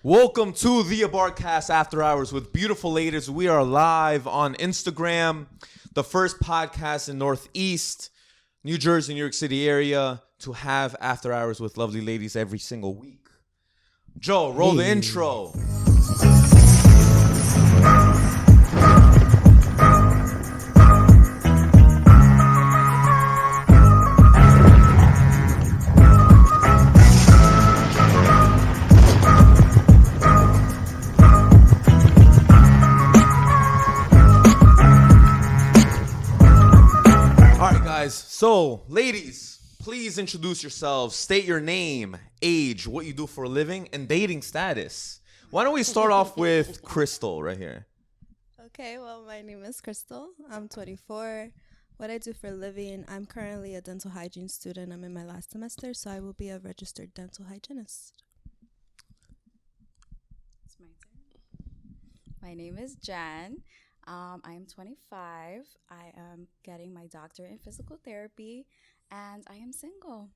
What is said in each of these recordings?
Welcome to the Abarca After Hours with beautiful ladies. We are live on Instagram, the first podcast in Northeast, New Jersey, New York City area to have After Hours with lovely ladies every single week. Joe, roll the intro. So, ladies, please introduce yourselves. State your name, age, what you do for a living, and dating status. Why don't we start off with Crystal right here? Okay, well, my name is Crystal. I'm 24. What I do for a living, I'm currently a dental hygiene student. I'm in my last semester, so I will be a registered dental hygienist. It's my turn. My name is Jen. I am 25. I am getting my doctorate in physical therapy, and I am single.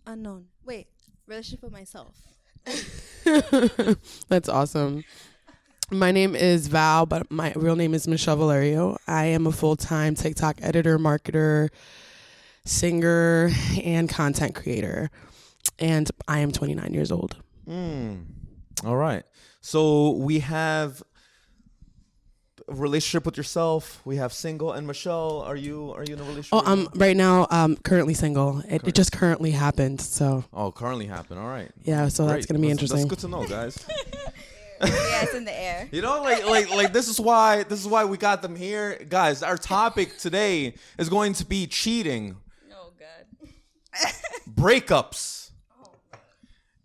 Unknown. Wait, relationship with myself. That's awesome. My name is Val, but my real name is Michelle Valerio. I am a full-time TikTok editor, marketer, singer, and content creator. And I am 29 years old. All right. So we have a relationship with yourself. We have single. And Michelle, are you in a relationship? Right now, currently single. It just currently happened. So. Oh, currently happened. All right. Yeah. So Great. That's gonna be interesting. That's good to know, guys. Yeah, it's in the air. You know, like this is why we got them here, guys. Our topic today is going to be cheating. Oh God. Breakups.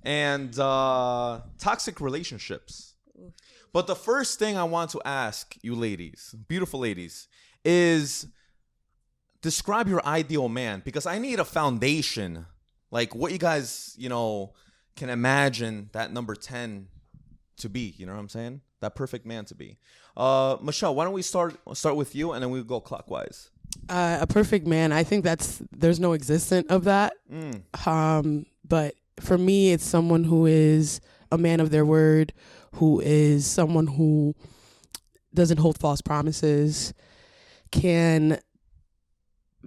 And toxic relationships. But the first thing I want to ask you ladies, beautiful ladies, is describe your ideal man, because I need a foundation, like what you guys, can imagine that number 10 to be, you know what I'm saying? That perfect man to be. Michelle, why don't we start with you, and then we'll go clockwise. A perfect man, I think there's no existent of that. But for me, it's someone who is a man of their word, who is someone who doesn't hold false promises, can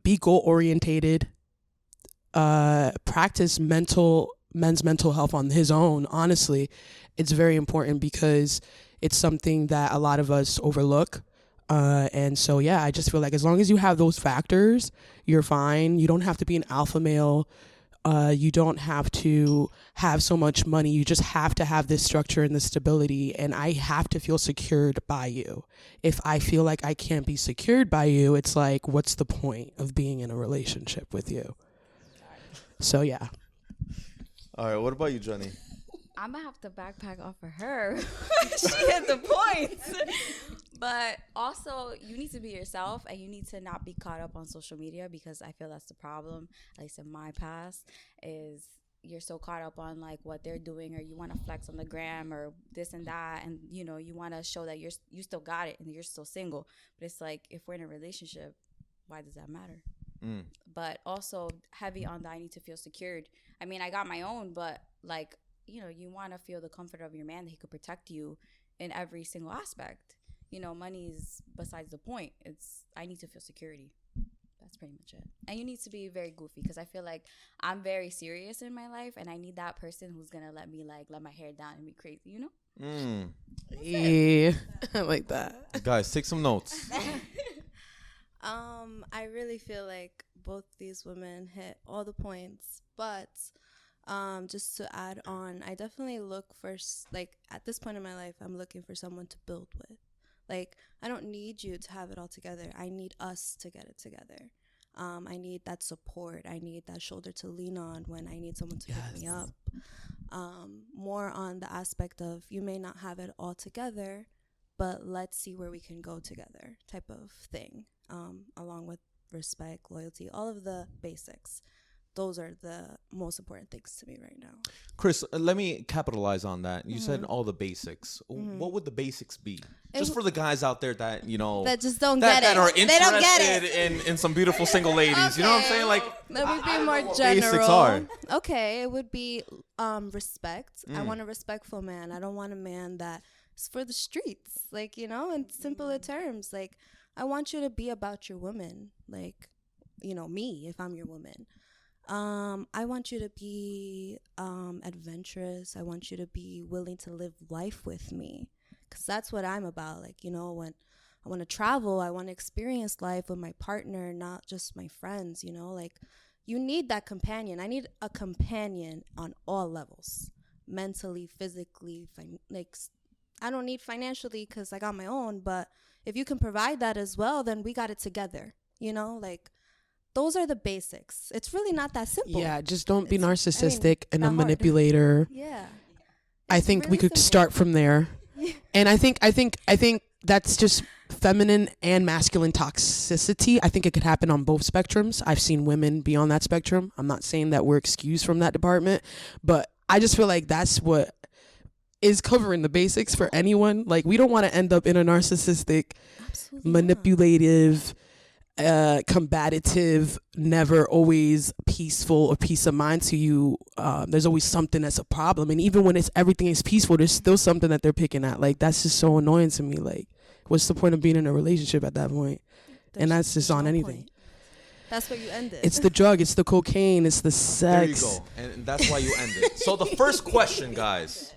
be goal-orientated, practice men's mental health on his own. Honestly, it's very important because it's something that a lot of us overlook. And so, yeah, I just feel like as long as you have those factors, you're fine. You don't have to be an alpha male. You don't have to have so much money. You just have to have this structure and this stability. And I have to feel secured by you. If I feel like I can't be secured by you, it's like, what's the point of being in a relationship with you? So, yeah. All right. What about you, Jenny? I'm going to have to backpack off of her. She hit the points. But also, you need to be yourself, and you need to not be caught up on social media, because I feel that's the problem, at least in my past, is you're so caught up on like what they're doing, or you want to flex on the gram or this and that, and you want to show that you still got it and you're still single. But it's like, if we're in a relationship, why does that matter? But also heavy on that, I need to feel secured. I mean, I got my own, but like, you want to feel the comfort of your man, that he could protect you in every single aspect. Money is besides the point. I need to feel security. That's pretty much it. And you need to be very goofy, because I feel like I'm very serious in my life, and I need that person who's going to let me let my hair down and be crazy, Yeah, I like that. Guys, take some notes. I really feel like both these women hit all the points, but just to add on, I definitely look for, at this point in my life, I'm looking for someone to build with. Like, I don't need you to have it all together. I need us to get it together. I need that support. I need that shoulder to lean on when I need someone to pick me up. More on the aspect of, you may not have it all together, but let's see where we can go together type of thing, along with respect, loyalty, all of the basics. those are the most important things to me right now. Chris, let me capitalize on that. You said all the basics. What would the basics be? Just for the guys out there that, that just don't get it. That are They don't get interested in some beautiful single ladies. You know what I'm saying? Like, Let me be I more don't know what general. basics are. Okay, it would be respect. I want a respectful man. I don't want a man that is for the streets. Like, in simpler terms. Like, I want you to be about your woman. Like, me, if I'm your woman. I want you to be adventurous. I want you to be willing to live life with me. Because that's what I'm about. Like, when I want to travel, I want to experience life with my partner, not just my friends, Like, you need that companion. I need a companion on all levels. Mentally, physically, I don't need financially because I got my own. But if you can provide that as well, then we got it together, Like, those are the basics. It's really not that simple. Yeah, just don't be narcissistic and a hard. manipulator. Yeah. I think we could start from there. And I think that's just feminine and masculine toxicity. I think it could happen on both spectrums. I've seen women be on that spectrum. I'm not saying that we're excused from that department, but I just feel like that's what is covering the basics for anyone. Like, we don't want to end up in a narcissistic, manipulative, combative, never always peaceful or peace of mind to you. There's always something that's a problem, and even when everything is peaceful, there's still something that they're picking at. Like, that's just so annoying to me. Like, what's the point of being in a relationship at that point? And that's just on anything. Point. That's what you ended. It's the drug, it's the cocaine, it's the sex. There you go, and that's why you ended. So the first question, guys.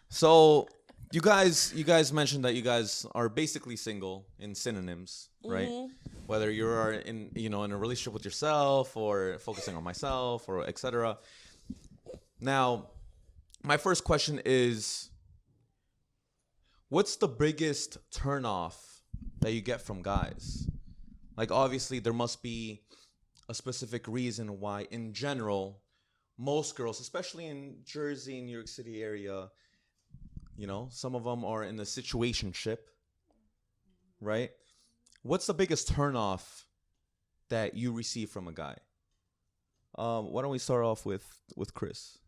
So you guys mentioned that you guys are basically single in synonyms, right? Whether you're in a relationship with yourself or focusing on myself or etc. Now, my first question is, what's the biggest turnoff that you get from guys? Like, obviously, there must be a specific reason why, in general, most girls, especially in Jersey, New York City area, some of them are in a situationship, right? What's the biggest turnoff that you receive from a guy? Why don't we start off with Chris?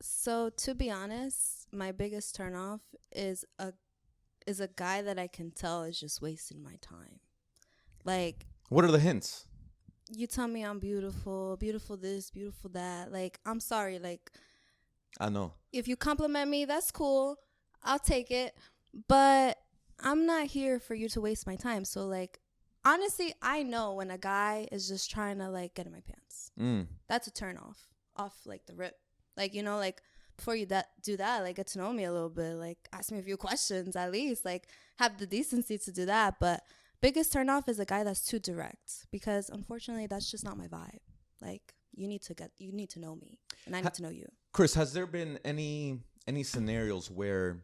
So to be honest, my biggest turnoff is a guy that I can tell is just wasting my time. Like, what are the hints? You tell me I'm beautiful this, beautiful that. Like, I'm sorry, like, I know. If you compliment me, that's cool. I'll take it. But I'm not here for you to waste my time. So, like, honestly, I know when a guy is just trying to, like, get in my pants. That's a turn off, like, the rip. Like, like, before you do that, like, get to know me a little bit. Like, ask me a few questions at least. Like, have the decency to do that. But biggest turn off is a guy that's too direct. Because, unfortunately, that's just not my vibe. Like, you need to know me. And I need to know you. Chris, has there been any scenarios where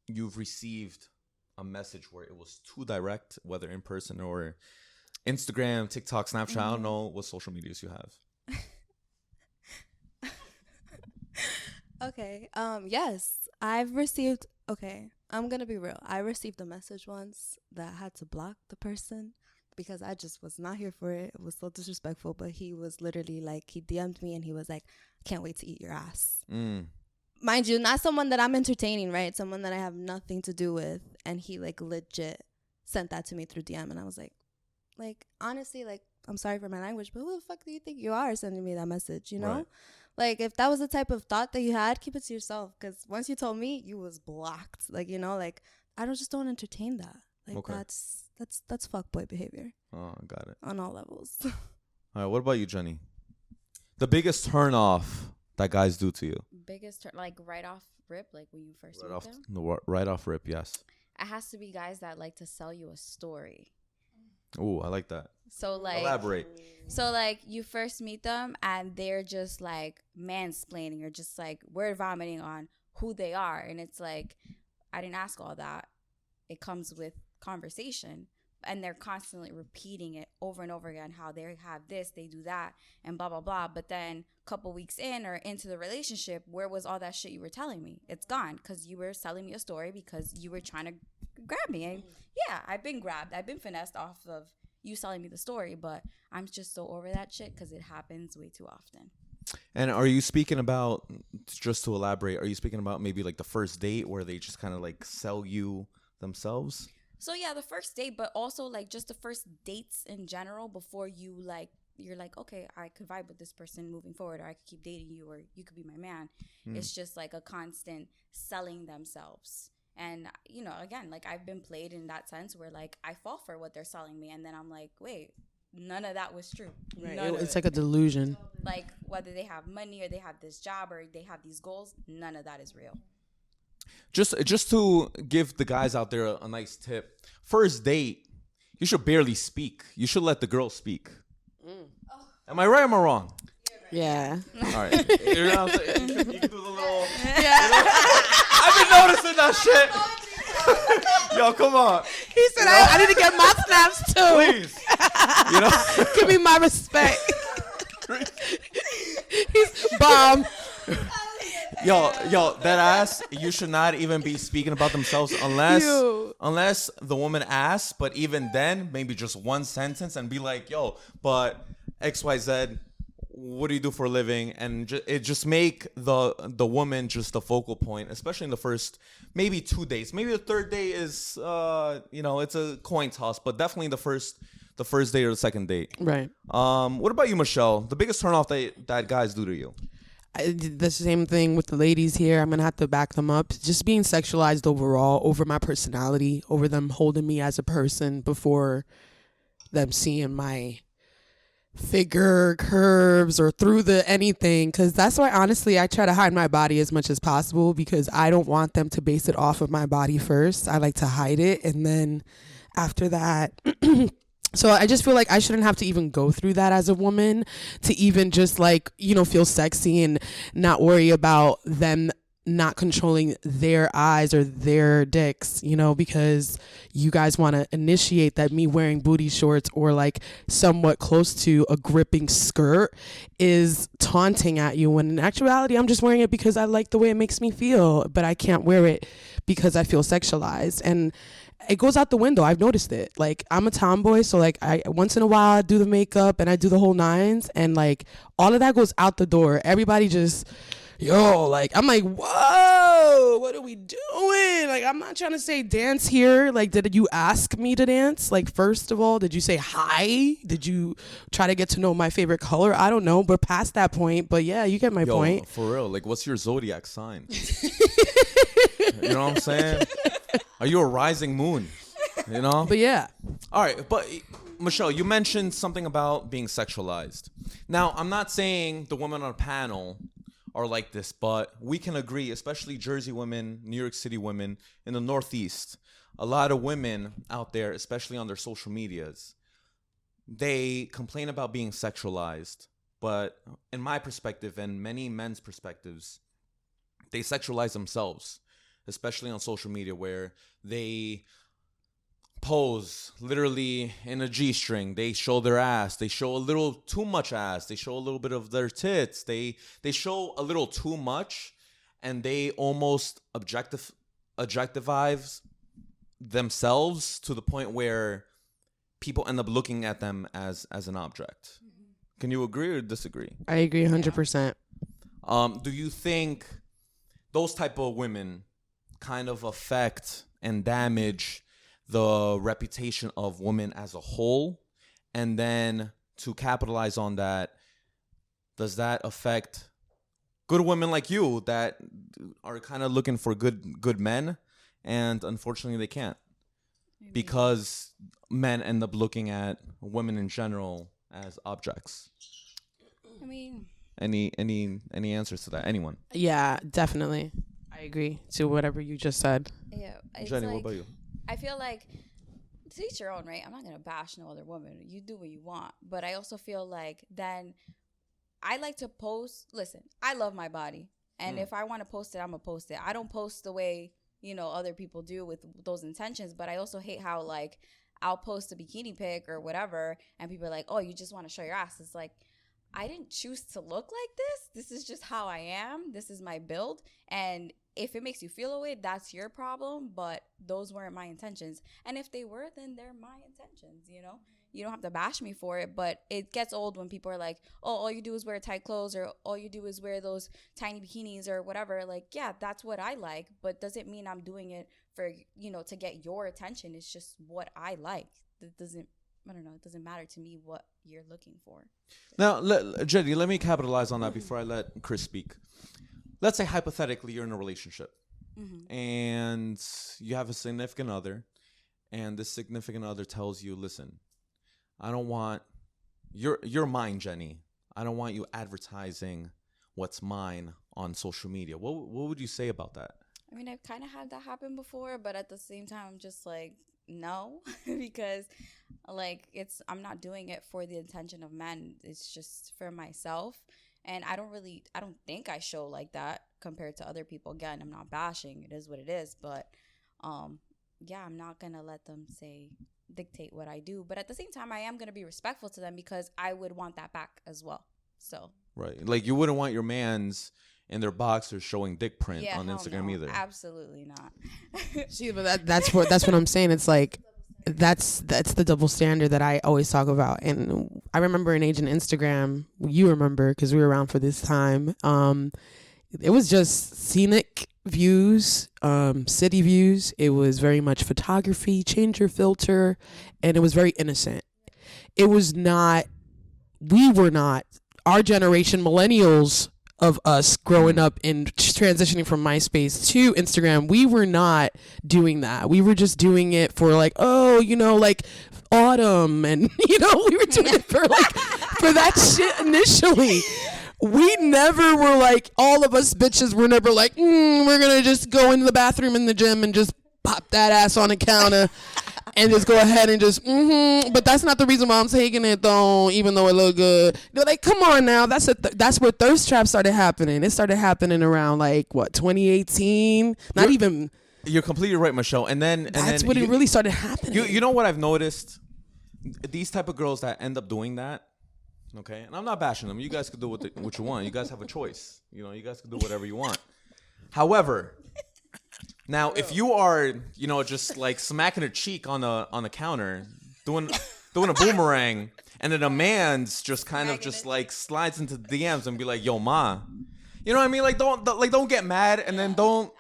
you've received a message where it was too direct, whether in person or Instagram, TikTok, Snapchat? I don't know what social medias you have. Okay. Yes, I've received. Okay, I'm gonna be real. I received a message once that I had to block the person because I just was not here for it. It was so disrespectful. But he was literally like, he DM'd me and he was like, "I can't wait to eat your ass." Mind you, not someone that I'm entertaining, right? Someone that I have nothing to do with. And he, like, legit sent that to me through DM. And I was like, honestly, like, I'm sorry for my language, but who the fuck do you think you are sending me that message, Right. Like, if that was the type of thought that you had, keep it to yourself. Because once you told me, you was blocked. Like, like, I don't entertain that. Like, okay. That's fuckboy behavior. Oh, got it. On all levels. All right, what about you, Jenny? The biggest turn off that guys do to you? Biggest like right off rip, like when you first meet them? No, right off rip, yes. It has to be guys that like to sell you a story. Ooh, I like that. So like elaborate. So like you first meet them and they're just like mansplaining or just like word vomiting on who they are, and it's like, I didn't ask all that. It comes with conversation. And they're constantly repeating it over and over again, how they have this, they do that, and blah, blah, blah. But then a couple weeks in or into the relationship, where was all that shit you were telling me? It's gone because you were selling me a story because you were trying to grab me. And yeah, I've been grabbed. I've been finessed off of, you selling me the story. But I'm just so over that shit because it happens way too often. And are you speaking about, just to elaborate, are you speaking about maybe like the first date where they just kind of like sell you themselves? So yeah, the first date, but also like just the first dates in general before you like, you're like, okay, I could vibe with this person moving forward, or I could keep dating you, or you could be my man. It's just like a constant selling themselves. And, you know, again, like I've been played in that sense where like I fall for what they're selling me. And then I'm like, wait, none of that was true. Right. None of It's it. like a delusion. Like whether they have money or they have this job or they have these goals, none of that is real. Just to give the guys out there a nice tip. First date, you should barely speak. You should let the girl speak. Am I right or am I wrong? Yeah. All right. You know what I'm saying? You can do the little... Yeah. I've been noticing that shit. Yo, come on. He said, I need to get my snaps too. Please. You know? Give me my respect. He's bomb. Yo, that ass, you should not even be speaking about themselves unless Ew. the woman asks, but even then, maybe just one sentence and be like, yo, but XYZ, what do you do for a living? And it just make the woman just the focal point, especially in the first maybe 2 days. Maybe the third day is it's a coin toss, but definitely the first date or the second date. Right. What about you, Michelle? The biggest turnoff that guys do to you? The same thing with the ladies here. I'm going to have to back them up. Just being sexualized overall, over my personality, over them holding me as a person before them seeing my figure, curves, or through the anything. Because that's why, honestly, I try to hide my body as much as possible because I don't want them to base it off of my body first. I like to hide it. And then after that... So I just feel like I shouldn't have to even go through that as a woman to even just like, feel sexy and not worry about them not controlling their eyes or their dicks, because you guys want to initiate that me wearing booty shorts or like somewhat close to a gripping skirt is taunting at you, when in actuality I'm just wearing it because I like the way it makes me feel, but I can't wear it because I feel sexualized. And it goes out the window. I've noticed it. Like, I'm a tomboy, so like I once in a while I do the makeup and I do the whole nines, and like all of that goes out the door. Everybody just, like, I'm like, whoa, what are we doing? Like, I'm not trying to say dance here. Like, did you ask me to dance? Like, first of all, did you say hi? Did you try to get to know my favorite color? I don't know. We're past that point, but yeah, you get my point. For real, like, what's your zodiac sign? You know what I'm saying? Are you a rising moon? But yeah. All right, but Michelle, you mentioned something about being sexualized. Now, I'm not saying the women on a panel are like this, but we can agree, especially Jersey women, New York City women, in the Northeast, a lot of women out there, especially on their social medias, they complain about being sexualized. But in my perspective and many men's perspectives, they sexualize themselves, especially on social media, where they pose literally in a G-string. They show their ass. They show a little too much ass. They show a little bit of their tits. They show a little too much, and they almost objectifies themselves to the point where people end up looking at them as an object. Can you agree or disagree? I agree 100%. Do you think those type of women kind of affect and damage the reputation of women as a whole? And then to capitalize on that, does that affect good women like you that are kind of looking for good men, and unfortunately they can't because men end up looking at women in general as objects? I mean, any answers to that? Anyone? Yeah, definitely. I agree to whatever you just said. yeah. It's Jenny, like, what about you? I feel like to each your own, right? I'm not gonna bash no other woman. You do what you want, but I also feel like then I like to post. Listen, I love my body, and if I want to post it, I'm gonna post it. I don't post the way other people do with those intentions, but I also hate how like I'll post a bikini pic or whatever, and people are like, "Oh, you just want to show your ass." It's like, I didn't choose to look like this. This is just how I am. This is my build. And if it makes you feel a way, that's your problem. But those weren't my intentions. And if they were, then they're my intentions, You don't have to bash me for it, but it gets old when people are like, oh, all you do is wear tight clothes, or all you do is wear those tiny bikinis or whatever. Like, yeah, that's what I like, but doesn't mean I'm doing it for, to get your attention. It's just what I like. That doesn't, I don't know, it doesn't matter to me what you're looking for. Now, Jenny, let me capitalize on that before I let Chris speak. Let's say hypothetically you're in a relationship and you have a significant other, and this significant other tells you, listen, I don't want you're mine, Jenny. I don't want you advertising what's mine on social media. What would you say about that? I mean, I've kind of had that happen before, but at the same time, I'm just like, no, because like I'm not doing it for the intention of men. It's just for myself. And I don't think I show like that compared to other people. Again, I'm not bashing. It is what it is. But yeah, I'm not going to let them dictate what I do. But at the same time, I am going to be respectful to them because I would want that back as well. So. Right. Like you wouldn't want your mans in their boxers showing dick print on Instagram either. Absolutely not. See, but that's what I'm saying. It's like that's the double standard that I always talk about. And I remember an age in Instagram. You remember because we were around for this time. It was just scenic views, city views. It was very much photography, change your filter, and it was very innocent. It was not. We were not. Our generation, millennials of us growing up and transitioning from MySpace to Instagram, we were not doing that. We were just doing it for like, like autumn, and we were doing it for that shit initially. We never were like, all of us bitches were never like, we're gonna just go into the bathroom in the gym and just pop that ass on the counter and just go ahead and just but that's not the reason why I'm taking it though, even though it looked good. They're like, come on now, that's where thirst traps started happening. It started happening around 2018. Not even. You're completely right, Michelle. And then when it really started happening. You know what I've noticed? These type of girls that end up doing that. Okay, and I'm not bashing them. You guys can do what you want. You guys have a choice. You guys can do whatever you want. However, now if you are, just like smacking a cheek on the counter, doing a boomerang, and then a man's just kind of just like slides into the DMs and be like, "Yo, ma," you know what I mean? Like don't get mad, and then don't.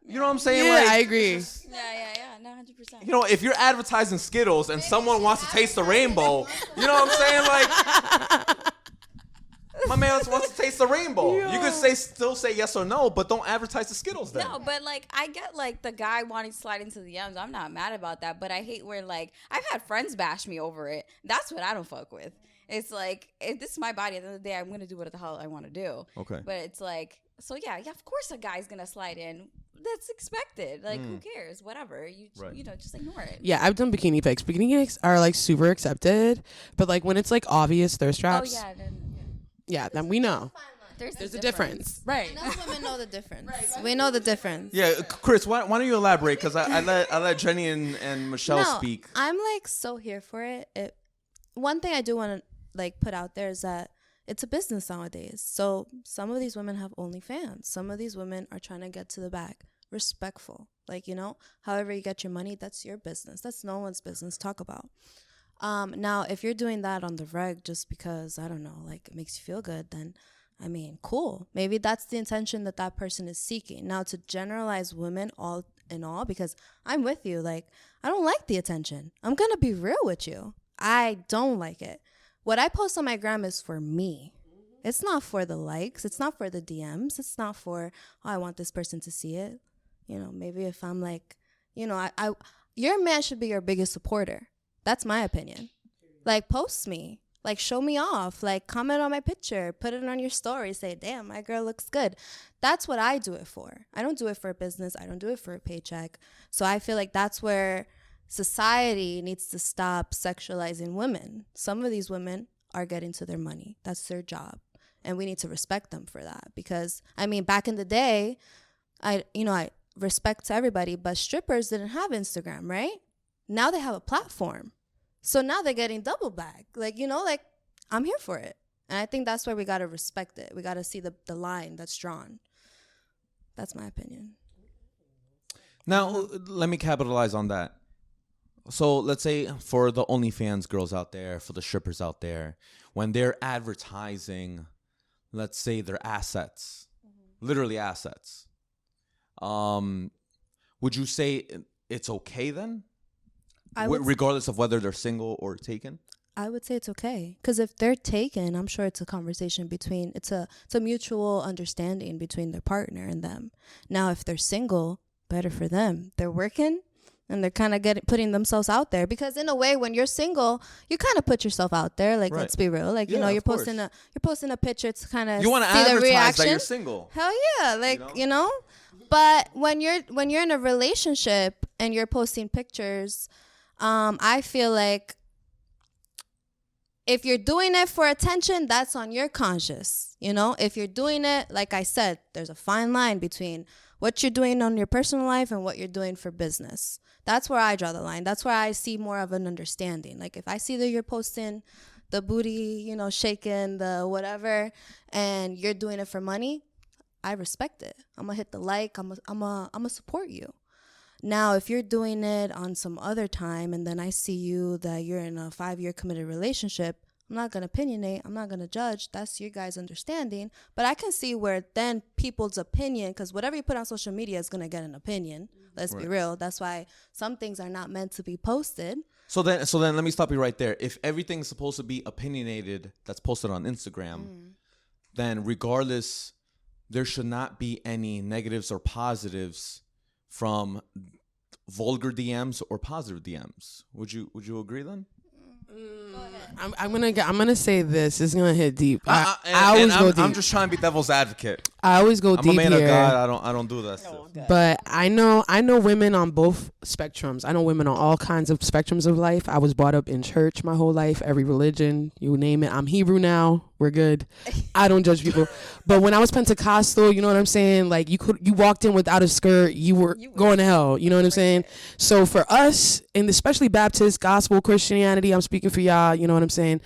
You know what I'm saying? Yeah, I agree. Yeah, no, 100%. If you're advertising Skittles and someone wants to taste the rainbow, you know what I'm saying? Like, my man wants to taste the rainbow. Yeah. You could still say yes or no, but don't advertise the Skittles then. No, but I get the guy wanting to slide into the DMs. I'm not mad about that, but I hate where I've had friends bash me over it. That's what I don't fuck with. It's like, if this is my body, at the end of the day, I'm gonna do what the hell I want to do. Okay. But it's like, so yeah, of course a guy's gonna slide in. That's expected. Who cares? Whatever. Just ignore it. Yeah, I've done bikini pics. Bikini pics are super accepted, but when it's obvious thirst traps. Oh yeah. Yeah, then we know. There's a difference. Right. And those women know the difference. Right. We know the difference. Yeah, Chris, why don't you elaborate? Because I let Jenny and Michelle speak. I'm so here for it. One thing I do want to put out there is that it's a business nowadays. So some of these women have OnlyFans. Some of these women are trying to get to the bag. Respectful. However you get your money, that's your business. That's no one's business. Talk about. Now, if you're doing that on the reg just because, I don't know, it makes you feel good, then, cool. Maybe that's the intention that person is seeking. Now, to generalize women all in all, because I'm with you, I don't like the attention. I'm going to be real with you. I don't like it. What I post on my gram is for me. It's not for the likes. It's not for the DMs. It's not for, I want this person to see it. Maybe if I'm your man should be your biggest supporter. That's my opinion. Post me. Show me off. Comment on my picture. Put it on your story. Say, damn, my girl looks good. That's what I do it for. I don't do it for a business. I don't do it for a paycheck. So I feel that's where society needs to stop sexualizing women. Some of these women are getting to their money. That's their job. And we need to respect them for that. Because, back in the day, I respect to everybody, but strippers didn't have Instagram, right? Now they have a platform. So now they're getting double bag. I'm here for it. And I think that's where we got to respect it. We got to see the line that's drawn. That's my opinion. Now, let me capitalize on that. So let's say for the OnlyFans girls out there, for the strippers out there, when they're advertising, let's say their assets, literally assets, would you say it's okay then? Regardless of whether they're single or taken? I would say it's okay, because if they're taken, I'm sure it's a conversation between, it's a mutual understanding between their partner and them. Now, if they're single, better for them. They're working and they're kind of putting themselves out there, because in a way, when you're single, you kind of put yourself out there. Like, let's be real. Like, you know, you're posting a picture to kind of you want to advertise that you're single. Hell yeah, like you know. But when you're in a relationship and you're posting pictures, I feel like if you're doing it for attention, that's on your conscience. You know, if you're doing it, like I said, there's a fine line between what you're doing on your personal life and what you're doing for business. That's where I draw the line. That's where I see more of an understanding. Like, if I see that you're posting the booty, you know, shaking, the whatever, and you're doing it for money, I respect it. I'm gonna hit the like. I'm gonna support you. Now, if you're doing it on some other time and then I see you that you're in a 5-year committed relationship, I'm not going to opinionate. I'm not going to judge. That's your guys' understanding. But I can see where then people's opinion, because whatever you put on social media is going to get an opinion. Let's be real. That's why some things are not meant to be posted. So then let me stop you right there. If everything's supposed to be opinionated that's posted on Instagram, then regardless, there should not be any negatives or positives from vulgar DMs or positive DMs. Would you agree then? I'm gonna say this. It's gonna hit deep. I always go deep. I'm just trying to be devil's advocate. I always go deep. I'm a man here. of God. I don't do that stuff. But I know women on both spectrums. I know women on all kinds of spectrums of life. I was brought up in church my whole life, every religion, you name it. I'm Hebrew now. We're good. I don't judge people. But when I was Pentecostal, you know what I'm saying? Like, you walked in without a skirt, you were going to hell. You know what I'm saying? So for us, and especially Baptist, gospel, Christianity, I'm speaking for y'all, you know what I'm saying?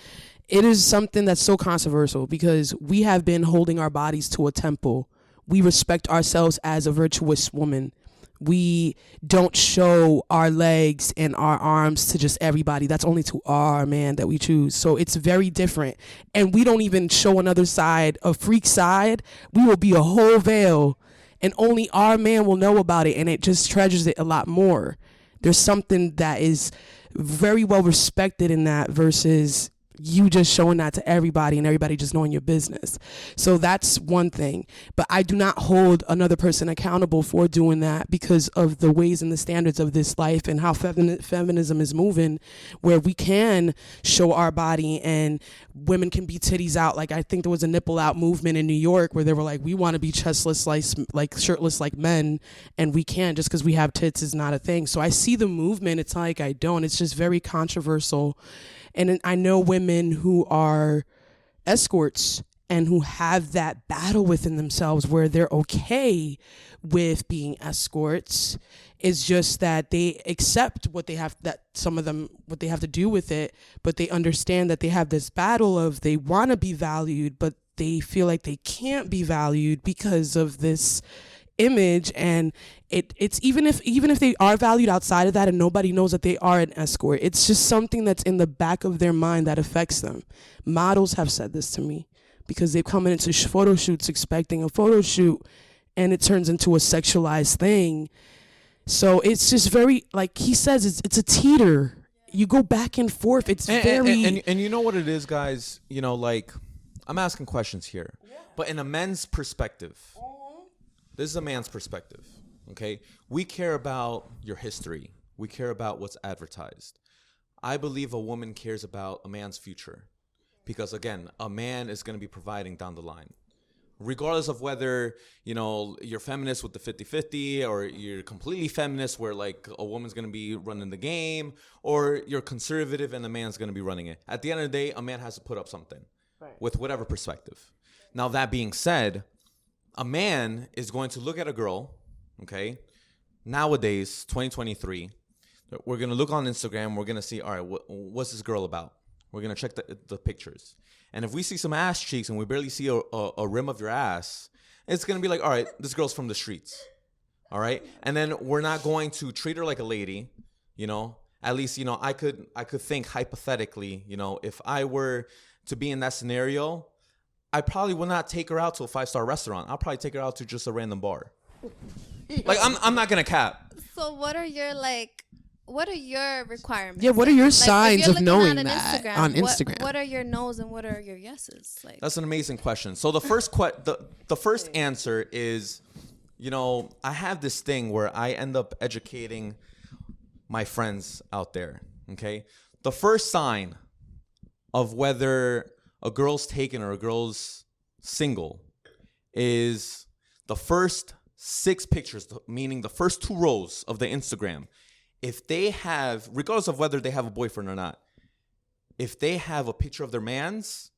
It is something that's so controversial because we have been holding our bodies to a temple. We respect ourselves as a virtuous woman. We don't show our legs and our arms to just everybody. That's only to our man that we choose. So it's very different. And we don't even show another side, a freak side. We will be a whole veil and only our man will know about it. And it just treasures it a lot more. There's something that is very well respected in that versus you just showing that to everybody and everybody just knowing your business. So that's one thing. But I do not hold another person accountable for doing that because of the ways and the standards of this life and how feminism is moving, where we can show our body and women can be titties out. Like, I think there was a nipple out movement in New York where they were like, we want to be chestless, like shirtless like men, and we can't just because we have tits is not a thing. So I see the movement. It's not like I don't. It's just very controversial. And I know women who are escorts and who have that battle within themselves where they're okay with being escorts. It's just that they accept what they have to do with it, but they understand that they have this battle of they want to be valued, but they feel like they can't be valued because of this image. And it's even if they are valued outside of that and nobody knows that they are an escort, it's just something that's in the back of their mind that affects them. Models have said this to me because they've come into photo shoots expecting a photo shoot and it turns into a sexualized thing. So it's just very, like he says, it's a teeter. You go back and forth. It's very and you know what it is, guys, you know, like, I'm asking questions here, but in a men's perspective. This is a man's perspective, okay? We care about your history. We care about what's advertised. I believe a woman cares about a man's future because, again, a man is going to be providing down the line. Regardless of whether, you know, you're feminist with the 50-50 or you're completely feminist where, like, a woman's going to be running the game, or you're conservative and the man's going to be running it. At the end of the day, a man has to put up something with whatever perspective. Now, that being said, a man is going to look at a girl, okay? Nowadays, 2023, we're going to look on Instagram. We're going to see, all right, what's this girl about? We're going to check the pictures. And if we see some ass cheeks and we barely see a rim of your ass, it's going to be like, all right, this girl's from the streets, all right? And then we're not going to treat her like a lady, you know, at least, you know, I could think hypothetically, you know, if I were to be in that scenario, I probably would not take her out to a 5-star restaurant. I'll probably take her out to just a random bar. Like, I'm not gonna cap. So what are your requirements? Yeah, what are your Like, if signs you're of looking knowing at an that Instagram, on Instagram? What are your no's and what are your yeses? Like, That's an amazing question. So the first the first answer is, you know, I have this thing where I end up educating my friends out there. Okay, the first sign of whether a girl's taken or a girl's single is the first 6 pictures, meaning the first 2 rows of the Instagram. If they have, regardless of whether they have a boyfriend or not, if they have a picture of their mans,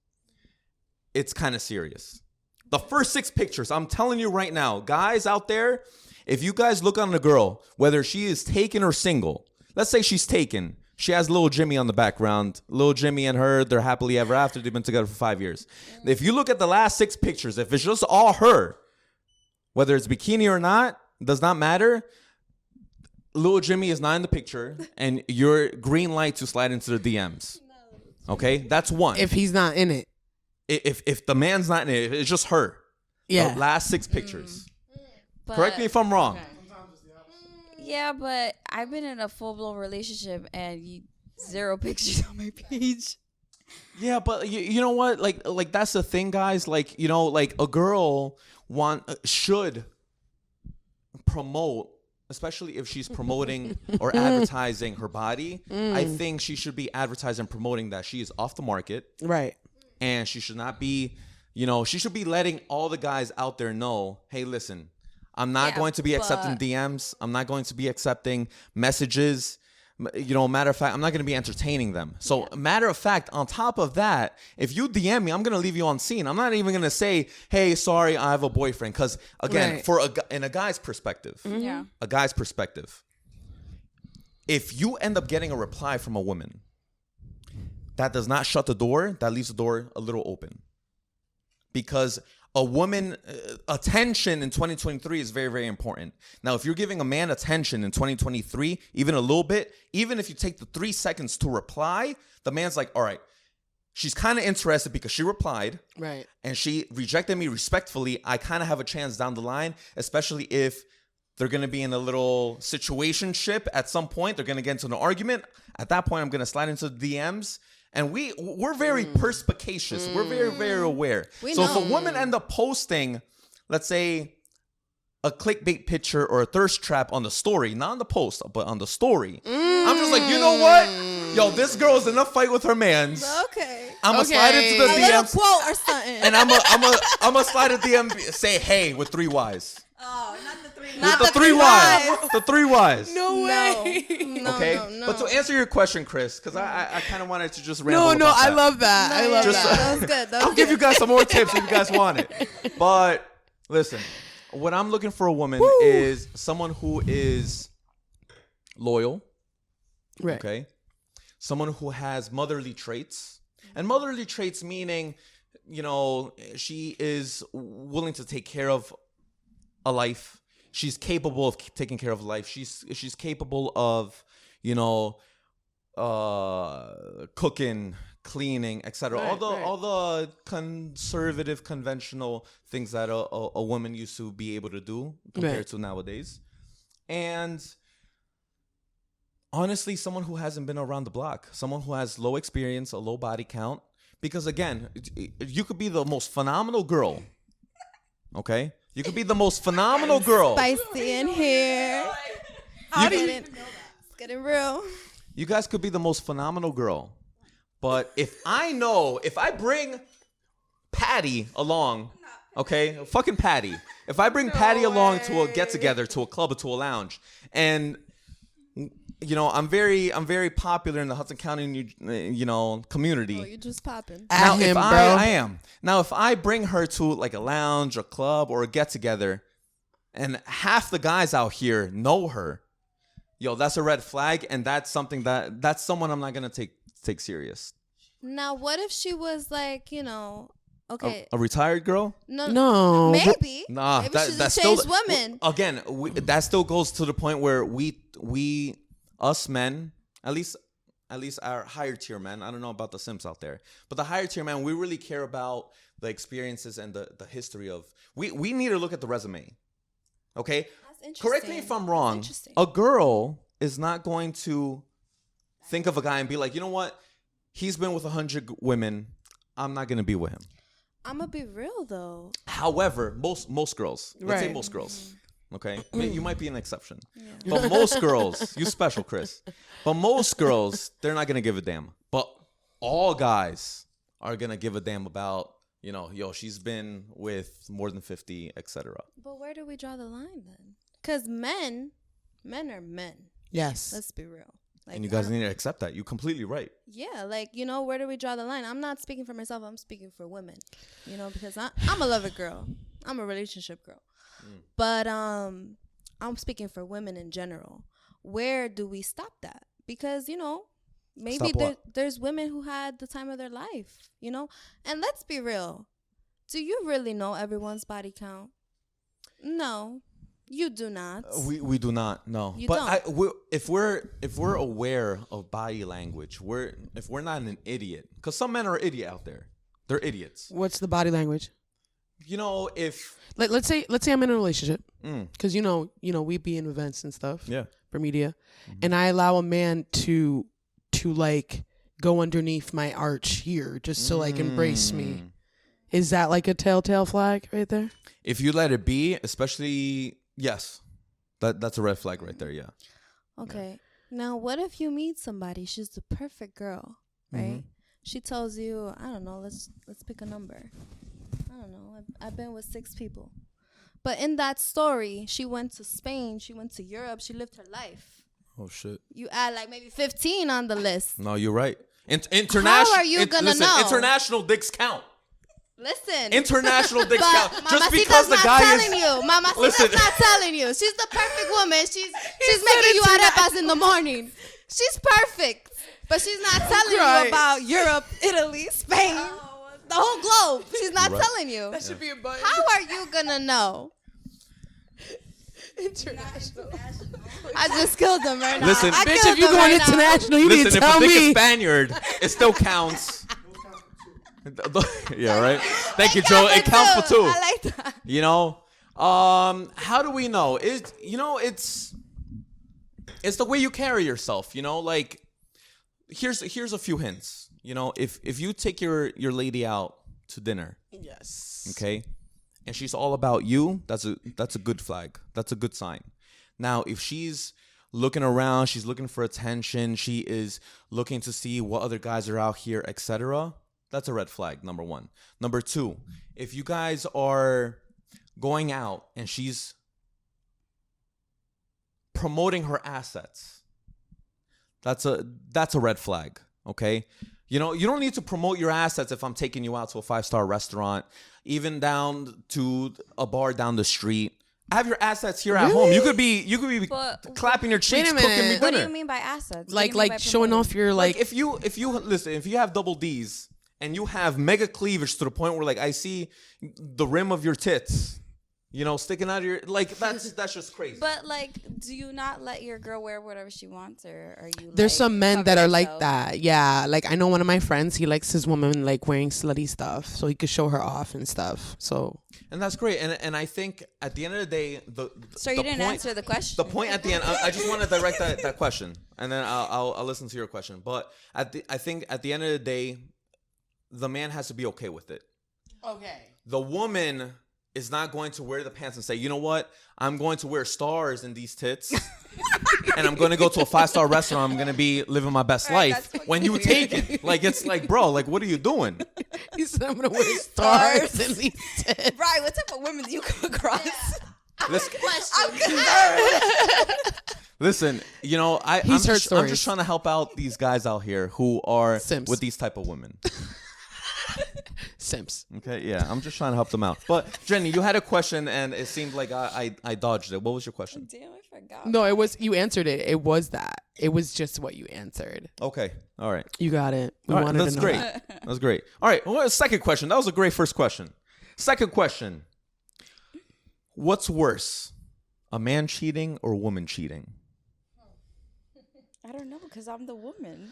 it's kind of serious. The first 6 pictures, I'm telling you right now, guys out there, if you guys look on a girl, whether she is taken or single, let's say she's taken. She has little Jimmy on the background. Little Jimmy and her, they're happily ever after. They've been together for 5 years. If you look at the last 6 pictures, if it's just all her, whether it's bikini or not, does not matter. Little Jimmy is not in the picture, and you're green light to slide into the DMs. Okay, that's one. If he's not in it. If the man's not in it, it's just her. Yeah. The last 6 pictures. But, Correct me if I'm wrong. Yeah, but I've been in a full-blown relationship and 0 pictures on my page. Yeah, but you know what? Like that's the thing, guys. Like, you know, like a girl should promote, especially if she's promoting or advertising her body. I think she should be advertising and promoting that she is off the market. Right. And she should not be, you know, she should be letting all the guys out there know, hey, listen, I'm not going to be accepting DMs. I'm not going to be accepting messages. You know, matter of fact, I'm not going to be entertaining them. So, matter of fact, on top of that, if you DM me, I'm going to leave you on scene. I'm not even going to say, hey, sorry, I have a boyfriend. Because, again, in a guy's perspective, a guy's perspective, if you end up getting a reply from a woman, that does not shut the door, that leaves the door a little open. Because a woman, attention in 2023 is very, very important. Now, if you're giving a man attention in 2023, even a little bit, even if you take the 3 seconds to reply, the man's like, all right, she's kind of interested because she replied. Right. And she rejected me respectfully. I kind of have a chance down the line, especially if they're going to be in a little situationship at some point. They're going to get into an argument. At that point, I'm going to slide into the DMs. And we're very perspicacious. We're very, very aware. So if a woman end up posting, let's say, a clickbait picture or a thirst trap on the story, not on the post, but on the story, I'm just like, you know what? Yo, this girl's in a fight with her mans. okay. I'm going to slide into the A little DMs. quote or something. And I'm going to slide a DM, say, hey, with 3 Ys. Oh, not the 3 Not the 3 Ys. The 3 Ys. No way. No, Okay, no. but to answer your question, Chris, because I kind of wanted to just ramble. No, about I that. love that. I love Just- that. That was good. That I'll was give you good. guys some more tips if you guys want it. But listen, what I'm looking for a woman is someone who is loyal. Right. Okay, someone who has motherly traits, and motherly traits meaning, you know, she is willing to take care of a life. She's capable of taking care of life. She's capable of, you know, cooking, cleaning, etc. Right, all the conservative, conventional things that a woman used to be able to do compared to nowadays. And honestly, someone who hasn't been around the block, someone who has low experience, a low body count. Because again, you could be the most phenomenal girl. Okay? You could be the most phenomenal girl. Spicy in here. It's getting real. You guys could be the most phenomenal girl. But if I bring Patty along, okay? Fucking Patty. If I bring Patty along to a get-together, to a club, or to a lounge, and you know, I'm very popular in the Hudson County, you know, community. Oh, you just popping. Now, At him, bro. I am. Now, if I bring her to like a lounge, a club, or a get-together, and half the guys out here know her, yo, that's a red flag, and that's something that's someone I'm not gonna take serious. Now, what if she was like, you know, okay, A retired girl? No. maybe. Nah, maybe that- she's that's a still changed woman. Again, that still goes to the point where we us men at least our higher tier men, I don't know about the simps out there, but the higher tier men, we really care about the experiences and the history of, we need to look at the resume. Okay? That's interesting. Correct me if I'm wrong. Interesting. A girl is not going to think of a guy and be like, you know what? He's been with 100 women. I'm not going to be with him. I'm gonna be real though. However, most girls, let's say Right. most girls, okay? You might be an exception. But most girls, you special, Chris. But most girls, they're not going to give a damn. But all guys are going to give a damn about, you know, yo, she's been with more than 50, etc. But where do we draw the line then? Because men are men. Yes. Let's be real. Like, And you guys need to accept that. You're completely right. yeah, like, you know, where do we draw the line? I'm not speaking for myself. I'm speaking for women, you know, because I'm a lover girl. I'm a relationship girl. But I'm speaking for women in general. Where do we stop that? Because, you know, maybe Stop what? there's women who had the time of their life, you know? And let's be real. Do you really know everyone's body count? No, you do not. We do not know. You But don't. if we're aware of body language, if we're not an idiot, because some men are idiot out there. They're idiots. What's the body language? You know, if Let's say I'm in a relationship, Mm. because you know we be in events and stuff yeah. for media, and I allow a man to like go underneath my arch here just to like embrace me. Is that like a telltale flag right there? If you let it be, especially yes, that's a red flag right there. Yeah. Okay. Now, what if you meet somebody? She's the perfect girl, right? She tells you, I don't know, let's pick a number. I don't know. I've been with 6 people. But in that story, she went to Spain, she went to Europe, she lived her life. Oh shit. You add like maybe 15 on the list. No, you're right. International. How are you gonna listen, know? International dicks count. Listen. International dicks But count. Just Mamacita's because the not guy telling is. you. Mamacita's Listen. not telling you. She's the perfect woman. She's making you arepas in the morning. She's perfect. But she's not telling Right. you about Europe, Italy, Spain, the whole globe. She's not Right. telling you. That should be a button. How are you gonna know? International. I just killed them right now. Listen, I Bitch, killed if you them going right now. international, you need Listen, to if tell a dick is me. Spaniard, it still counts. Yeah, right. Thank you, It Joe. counts It counts for 2. I like that. You know, how do we know? It's the way you carry yourself. You know, like here's a few hints. You know, if you take your lady out to dinner, Yes. okay, and she's all about you, that's a good flag. That's a good sign. Now, if she's looking around, she's looking for attention, she is looking to see what other guys are out here, etc. That's a red flag, number 1. Number 2, if you guys are going out and she's promoting her assets, that's a red flag, okay? You know, you don't need to promote your assets if I'm taking you out to a 5-star restaurant, even down to a bar down the street. Have your assets here at home. You could be But- clapping your cheeks, a cooking me minute. dinner. What do you mean by assets? What do you mean by Like showing promoting? off your Like like. if you listen, if you have double D's and you have mega cleavage to the point where like I see the rim of your tits, you know, sticking out of your like that's just crazy. But like, do you not let your girl wear whatever she wants, or are you? There's like, some men cover that are like yourself? that. Yeah, like I know one of my friends. He likes his woman like wearing slutty stuff, so he could show her off and stuff. So And that's great. And I think at the end of the day, So you didn't answer the question. The point at the end, I just want to direct that question, and then I'll listen to your question. But I think at the end of the day, the man has to be okay with it. okay. The woman is not going to wear the pants and say, you know what, I'm going to wear stars in these tits, and I'm going to go to a 5-star restaurant. I'm going to be living my best Right, life. that's fucking When you weird. take it, like it's like, bro, like what are you doing? He said I'm gonna wear stars in these tits. Right, what type of women do you come across? Listen, I'm concerned. listen, you know, I'm He's heard just stories. trying to help out these guys out here who are Simps. with these type of women. Simps. Okay, yeah, I'm just trying to help them out. But Jenny, you had a question, and it seemed like I dodged it. What was your question? Damn, I forgot. No, it was you answered it. It was that. It was just what you answered. Okay, all right. You got it. We All right, wanted that's to know great. that. That's great. All right. Well, second question. That was a great first question. Second question. What's worse, a man cheating or a woman cheating? I don't know, because I'm the woman.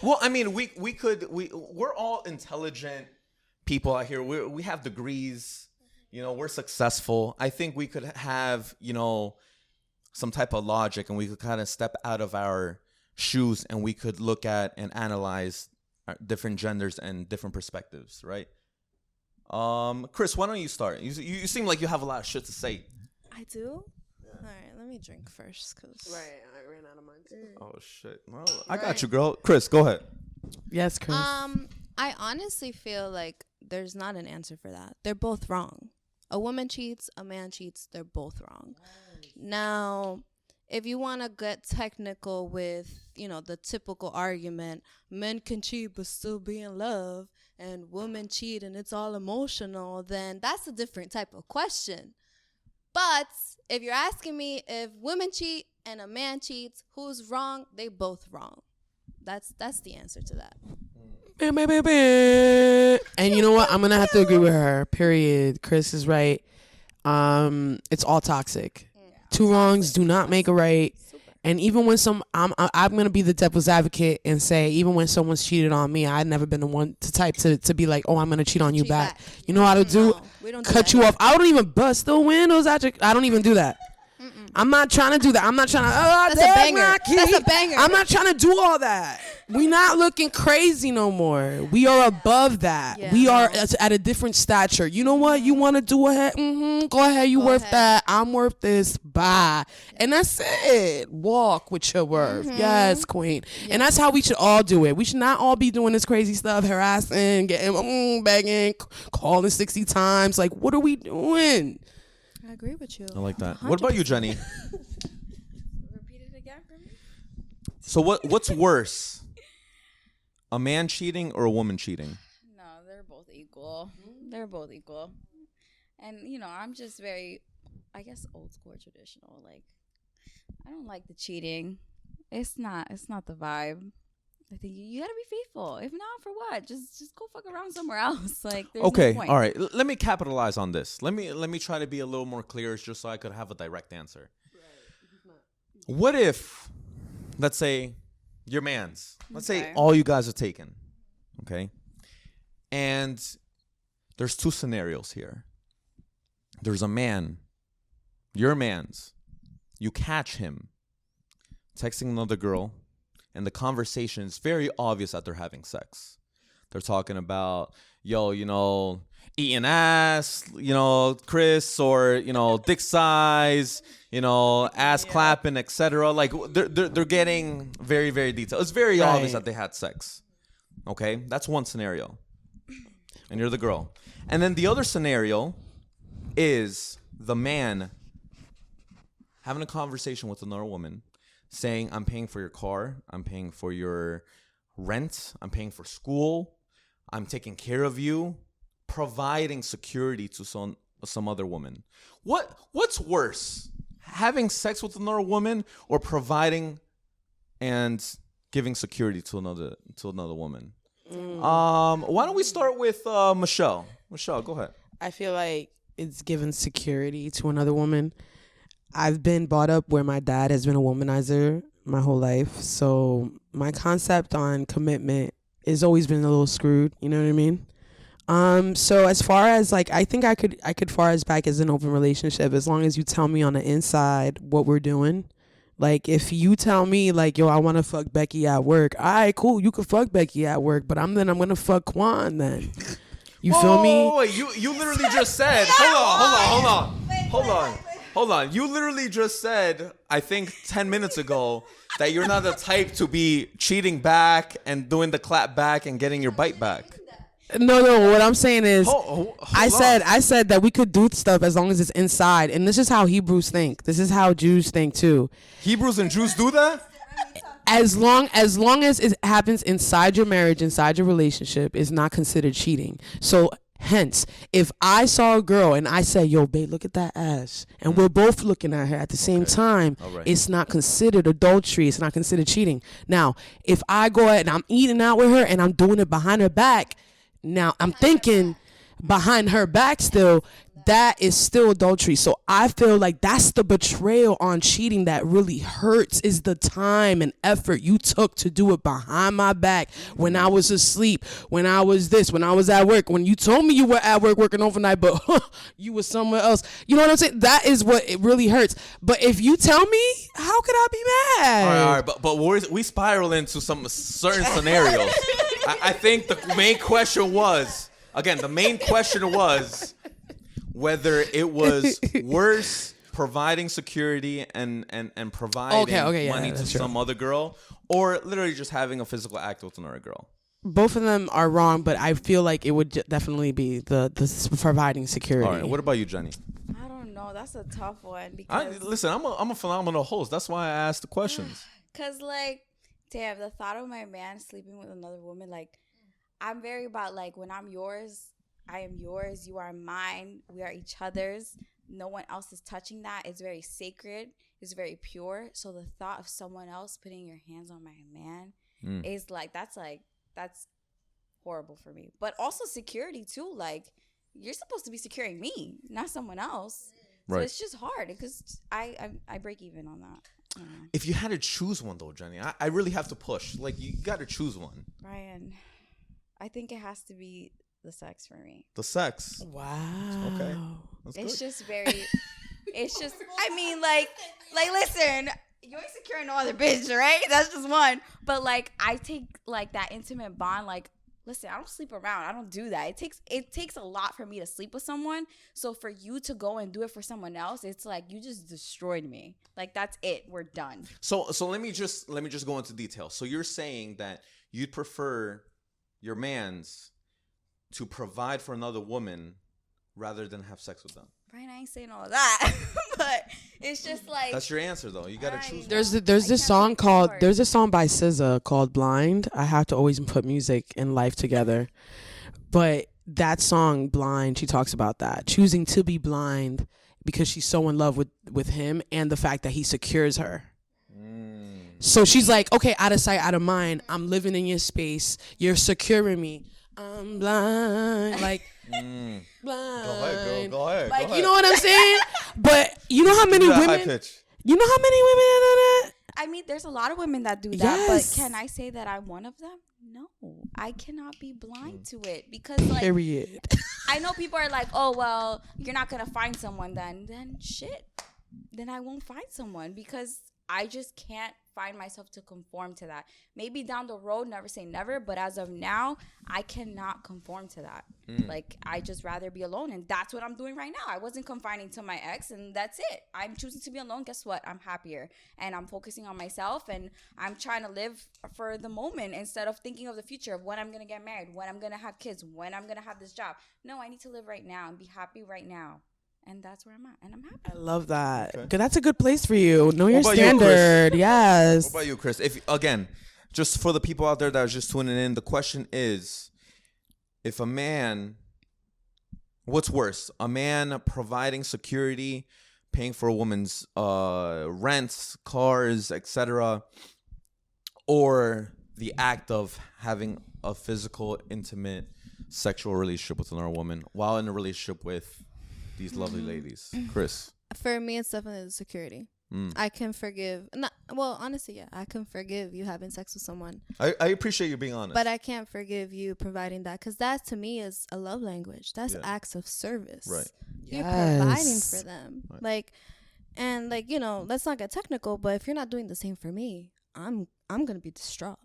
Well, I mean, we're all intelligent people out here. We have degrees. You know, we're successful. I think we could have, you know, some type of logic, and we could kind of step out of our shoes, and we could look at and analyze different genders and different perspectives, right? Chris, why don't you start? You seem like you have a lot of shit to say. I do. All right, let me drink first, cause I ran out of mine too. Oh shit! Well, I got you, girl. Chris, go ahead. Yes, Chris. I honestly feel like there's not an answer for that. They're both wrong. A woman cheats, a man cheats. They're both wrong. Now, if you want to get technical with, you know, the typical argument, men can cheat but still be in love, and women cheat and it's all emotional, then that's a different type of question. But if you're asking me if women cheat and a man cheats, who's wrong? They both wrong. That's the answer to that. And you know what? I'm gonna have to agree with her. Period. Chris is right. It's all toxic. Two wrongs do not make a right. And even when I'm gonna be the devil's advocate and say, even when someone's cheated on me, I've never been the one to be like, oh, I'm gonna cheat on you back. You know how to do? No, we don't do cut that you here. off. I don't even bust the windows out your. I don't even do that. I'm not trying to do that. I'm not trying to. That's a banger. That's a banger. I'm not trying to do all that. We not looking crazy no more. We are above that. Yeah, we are no. at a different stature. You know what? You want to do ahead? Go ahead. You Go worth ahead. that. I'm worth this. Bye. And that's it. Walk with your worth. Yes, queen. And that's how we should all do it. We should not all be doing this crazy stuff, harassing, getting, begging, calling 60 times. Like, what are we doing? I agree with you. I like that. What about you, Jenny? Repeat it again for me. So what's worse, a man cheating or a woman cheating? No, they're both equal. They're both equal. And, you know, I'm just very, I guess, old school or traditional. Like, I don't like the cheating. It's not the vibe. I think you gotta be faithful. If not, for what? Just go fuck around somewhere else. Like, there's Okay, no point. all right. Let me capitalize on this. Let me try to be a little more clear, just so I could have a direct answer. What if, let's say, your man's. Let's say Okay. all you guys are taken, okay? And there's two scenarios here. There's a man, your man's. You catch him texting another girl, and the conversation is very obvious that they're having sex. They're talking about, yo, you know, eating ass, you know, Chris, or, you know, dick size, you know, ass clapping, etc. Like, they're getting very, very detailed. It's very obvious that they had sex. Okay? That's one scenario. And you're the girl. And then the other scenario is the man having a conversation with another woman, saying, I'm paying for your car, I'm paying for your rent, I'm paying for school, I'm taking care of you, providing security to some other woman. What's worse? Having sex with another woman or providing and giving security to another woman? Why don't we start with Michelle? Michelle, go ahead. I feel like it's giving security to another woman. I've been brought up where my dad has been a womanizer my whole life. So my concept on commitment has always been a little screwed. You know what I mean? So as far as like, I think I could far as back as an open relationship, as long as you tell me on the inside what we're doing. Like, if you tell me like, yo, I want to fuck Becky at work. All right, cool. You can fuck Becky at work, but I'm going to fuck Quan then. You feel me? Wait, you literally just said, hold on. You literally just said, I think 10 minutes ago, that you're not the type to be cheating back and doing the clap back and getting your bite back. No. What I'm saying is, Hold I on. said that we could do stuff as long as it's inside, and this is how Hebrews think. This is how Jews think too. Hebrews and Jews do that? As long as it happens inside your marriage, inside your relationship, it's not considered cheating. So hence, if I saw a girl and I said, yo, babe, look at that ass, and we're both looking at her at the same time, right. it's not considered adultery. It's not considered cheating. Now, if I go ahead and I'm eating out with her and I'm doing it behind her back, now I'm thinking behind her back still, that is still adultery. So I feel like that's the betrayal on cheating that really hurts, is the time and effort you took to do it behind my back, when I was asleep, when I was this, when I was at work, when you told me you were at work working overnight, but you were somewhere else. You know what I'm saying? That is what it really hurts. But if you tell me, how could I be mad? All right, but we spiral into some certain scenarios. I think the main question was, whether it was worse providing security and providing money to some other girl, or literally just having a physical act with another girl. Both of them are wrong, but I feel like it would definitely be the providing security. All right, what about you, Jenny? I don't know. That's a tough one because Listen, I'm a phenomenal host. That's why I asked the questions. Cause like, damn, the thought of my man sleeping with another woman, like, I'm very about like, when I'm yours, I am yours, you are mine, we are each other's. No one else is touching that. It's very sacred. It's very pure. So the thought of someone else putting your hands on my man is that's horrible for me. But also security too. Like, you're supposed to be securing me, not someone else. So it's just hard because I break even on that. If you had to choose one though, Jenny, I really have to push. Like, you got to choose one. Ryan, I think it has to be the sex for me. The sex. Wow. Okay. That's It's good. just very. It's just. I mean, like, listen. You ain't securing no other bitch, right? That's just one. But like, I take like that intimate bond. Like, listen, I don't sleep around. I don't do that. It takes a lot for me to sleep with someone. So for you to go and do it for someone else, it's like you just destroyed me. Like, that's it. We're done. So let me just go into detail. So you're saying that you'd prefer your man's to provide for another woman rather than have sex with them. Brian, I ain't saying all of that, but it's just like, that's your answer though. You gotta choose. There's this song called there's a song by SZA called Blind. I have to always put music and life together, but that song Blind, she talks about that, choosing to be blind because she's so in love with him and the fact that he secures her. So she's like, okay, out of sight, out of mind. I'm living in your space. You're securing me. I'm blind, like blind. Go ahead, go ahead. Like, you know what I'm saying? But you know how many women? High pitch. You know how many women do that? I mean, there's a lot of women that do that, Yes. but can I say that I'm one of them? No, I cannot be blind to it because, like, Period. I know people are like, oh, well, you're not going to find someone then shit. Then I won't find someone because I just can't find myself to conform to that. Maybe down the road, never say never, but as of now, I cannot conform to that. Like, I just rather be alone, and that's what I'm doing right now. I wasn't confining to my ex, and that's it. I'm choosing to be alone. Guess what? I'm happier, and I'm focusing on myself, and I'm trying to live for the moment instead of thinking of the future of when I'm going to get married, when I'm going to have kids, when I'm going to have this job. No, I need to live right now and be happy right now. And that's where I'm at, and I'm happy. I love that. Okay. 'Cause that's a good place for you. Know your What about you, Chris? standard. Yes. What about you, Chris? If again, just for the people out there that are just tuning in, the question is, if a man, what's worse, a man providing security, paying for a woman's rents, cars, etc., or the act of having a physical, intimate, sexual relationship with another woman while in a relationship with these lovely ladies? Chris. For me, it's definitely the security. I can forgive. Honestly, yeah, I can forgive you having sex with someone. I appreciate you being honest. But I can't forgive you providing that because that to me is a love language. That's acts of service. Right. You're Yes. providing for them. Right. Let's not get technical, but if you're not doing the same for me, I'm gonna be distraught.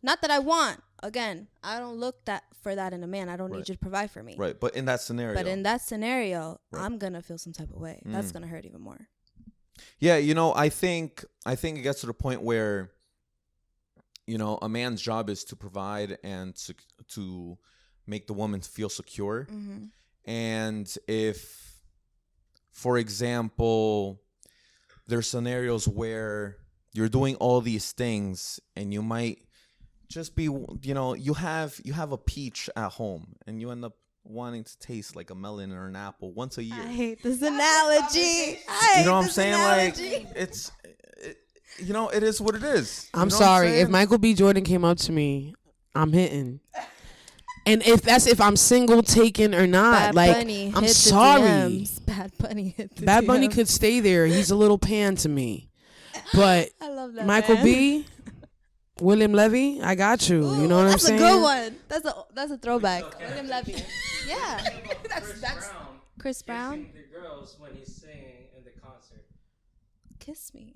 Not that I want. Again, I don't look for that in a man. I don't need you to provide for me. Right, but in that scenario. Right. I'm gonna feel some type of way. That's gonna hurt even more. Yeah, I think it gets to the point where, a man's job is to provide and to make the woman feel secure. Mm-hmm. And if, for example, there's scenarios where you're doing all these things and you might just be, you have a peach at home and you end up wanting to taste like a melon or an apple once a year. I hate this analogy. You know what I'm saying? Like, it is what it is. I'm You know what sorry. saying? If Michael B. Jordan came up to me, I'm hitting. And if I'm single, taken or not, Bad like Bunny I'm hit the sorry. DMs. Bad Bunny hit the Bad Bunny DMs. could stay there. He's a little pan to me. But I love that. Michael man. B, William Levy, I got you. Ooh, You know what I'm that's saying? That's a good one. That's a throwback. William Levy. Yeah. That's Chris Brown. Kissing the girls when he's singing in the concert. Kiss me.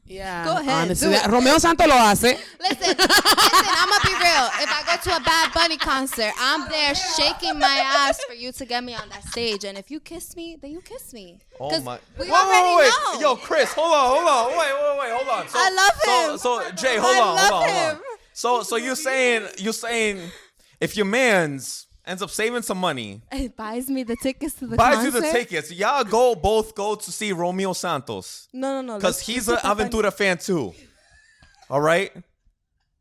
Yeah. Go ahead, Honestly, do it. Romeo Santos lo hace. Listen, I'm gonna be real. If I go to a Bad Bunny concert, I'm there shaking my ass for you to get me on that stage. And if you kiss me, then you kiss me. Oh 'Cause my! we Wait, already wait, know. wait. Yo, Chris, hold on, wait, hold on. So, I love him. So Jay, hold I on, love hold on. him. So you're saying if your man's ends up saving some money, It buys me the tickets to the buys concert. you the tickets, y'all both go to see Romeo Santos No. because he's an Aventura fan too. All right.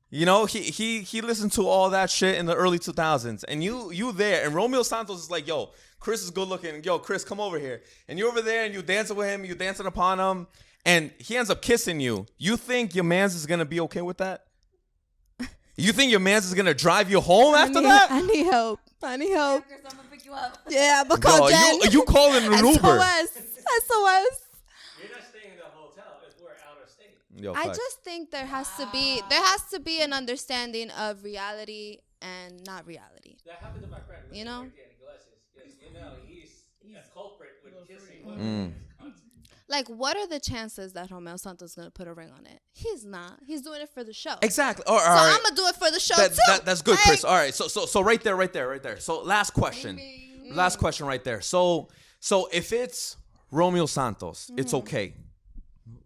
You know, he listened to all that shit in the early 2000s, and you there, and Romeo Santos is like, yo, Chris is good looking. Yo, Chris, come over here, and you're over there, and you dancing with him, you dancing upon him, and he ends up kissing you. You think your man's is gonna be okay with that? You think your man's is gonna drive you home after that? I need help. I'm gonna pick you up. Yeah, but call Yo, Jen. you calling an Uber? SOS. You're not staying in the hotel if we're out of state. Yo, I facts. just think there has to be an understanding of reality and not reality. That happened to my friend. You know? Yes, you know, he's a culprit with kissing Mm. women. Like, what are the chances that Romeo Santos is gonna put a ring on it? He's not. He's doing it for the show. Exactly. All So right. I'm gonna do it for the show That, too. that's good, Like, Chris. All right. So right there. So last question. Last question right there. So if it's Romeo Santos, it's okay.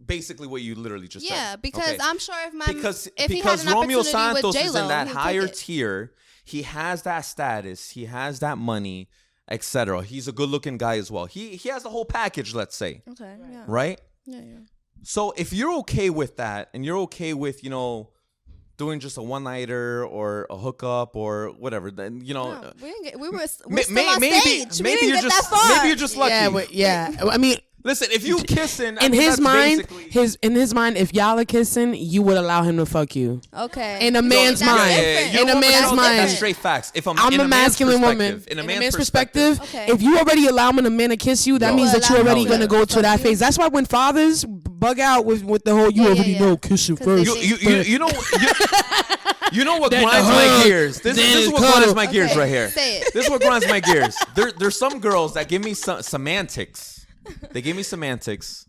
Basically what you literally just said. Yeah, because Okay. I'm sure if my because if he had an Romeo opportunity Santos with is J-Lo, in that he'll higher take it. tier. He has that status. He has that money, etc. He's a good-looking guy as well. He has the whole package, let's say, Okay. Yeah. right? Yeah. So if you're okay with that, and you're okay with doing just a one-nighter or a hookup or whatever, then No, we didn't get. We're May- still on maybe stage. We maybe didn't you're get just that far. maybe you're just lucky. Yeah, but yeah. I mean, Listen, if you kissing, I in mean, his that's mind, basically- in his mind, if y'all are kissing, you would allow him to fuck you. Okay. In a man's That's mind. different. You In know a what, man's Michelle? mind. That's straight facts. If I'm in a masculine woman. perspective, in a man's perspective, Okay. if you already allowing a man to kiss you, that Yo. means that you're Allow already him gonna to go to fuck that you. phase. That's why when fathers bug out with the whole, you Yeah, already yeah. know kissing 'Cause they first. think- you know what Then grinds the my hug, gears. This then is the what grinds cuddle. my gears Okay, right here. say it. This is what grinds my gears. There's some girls that give me semantics. They give me semantics,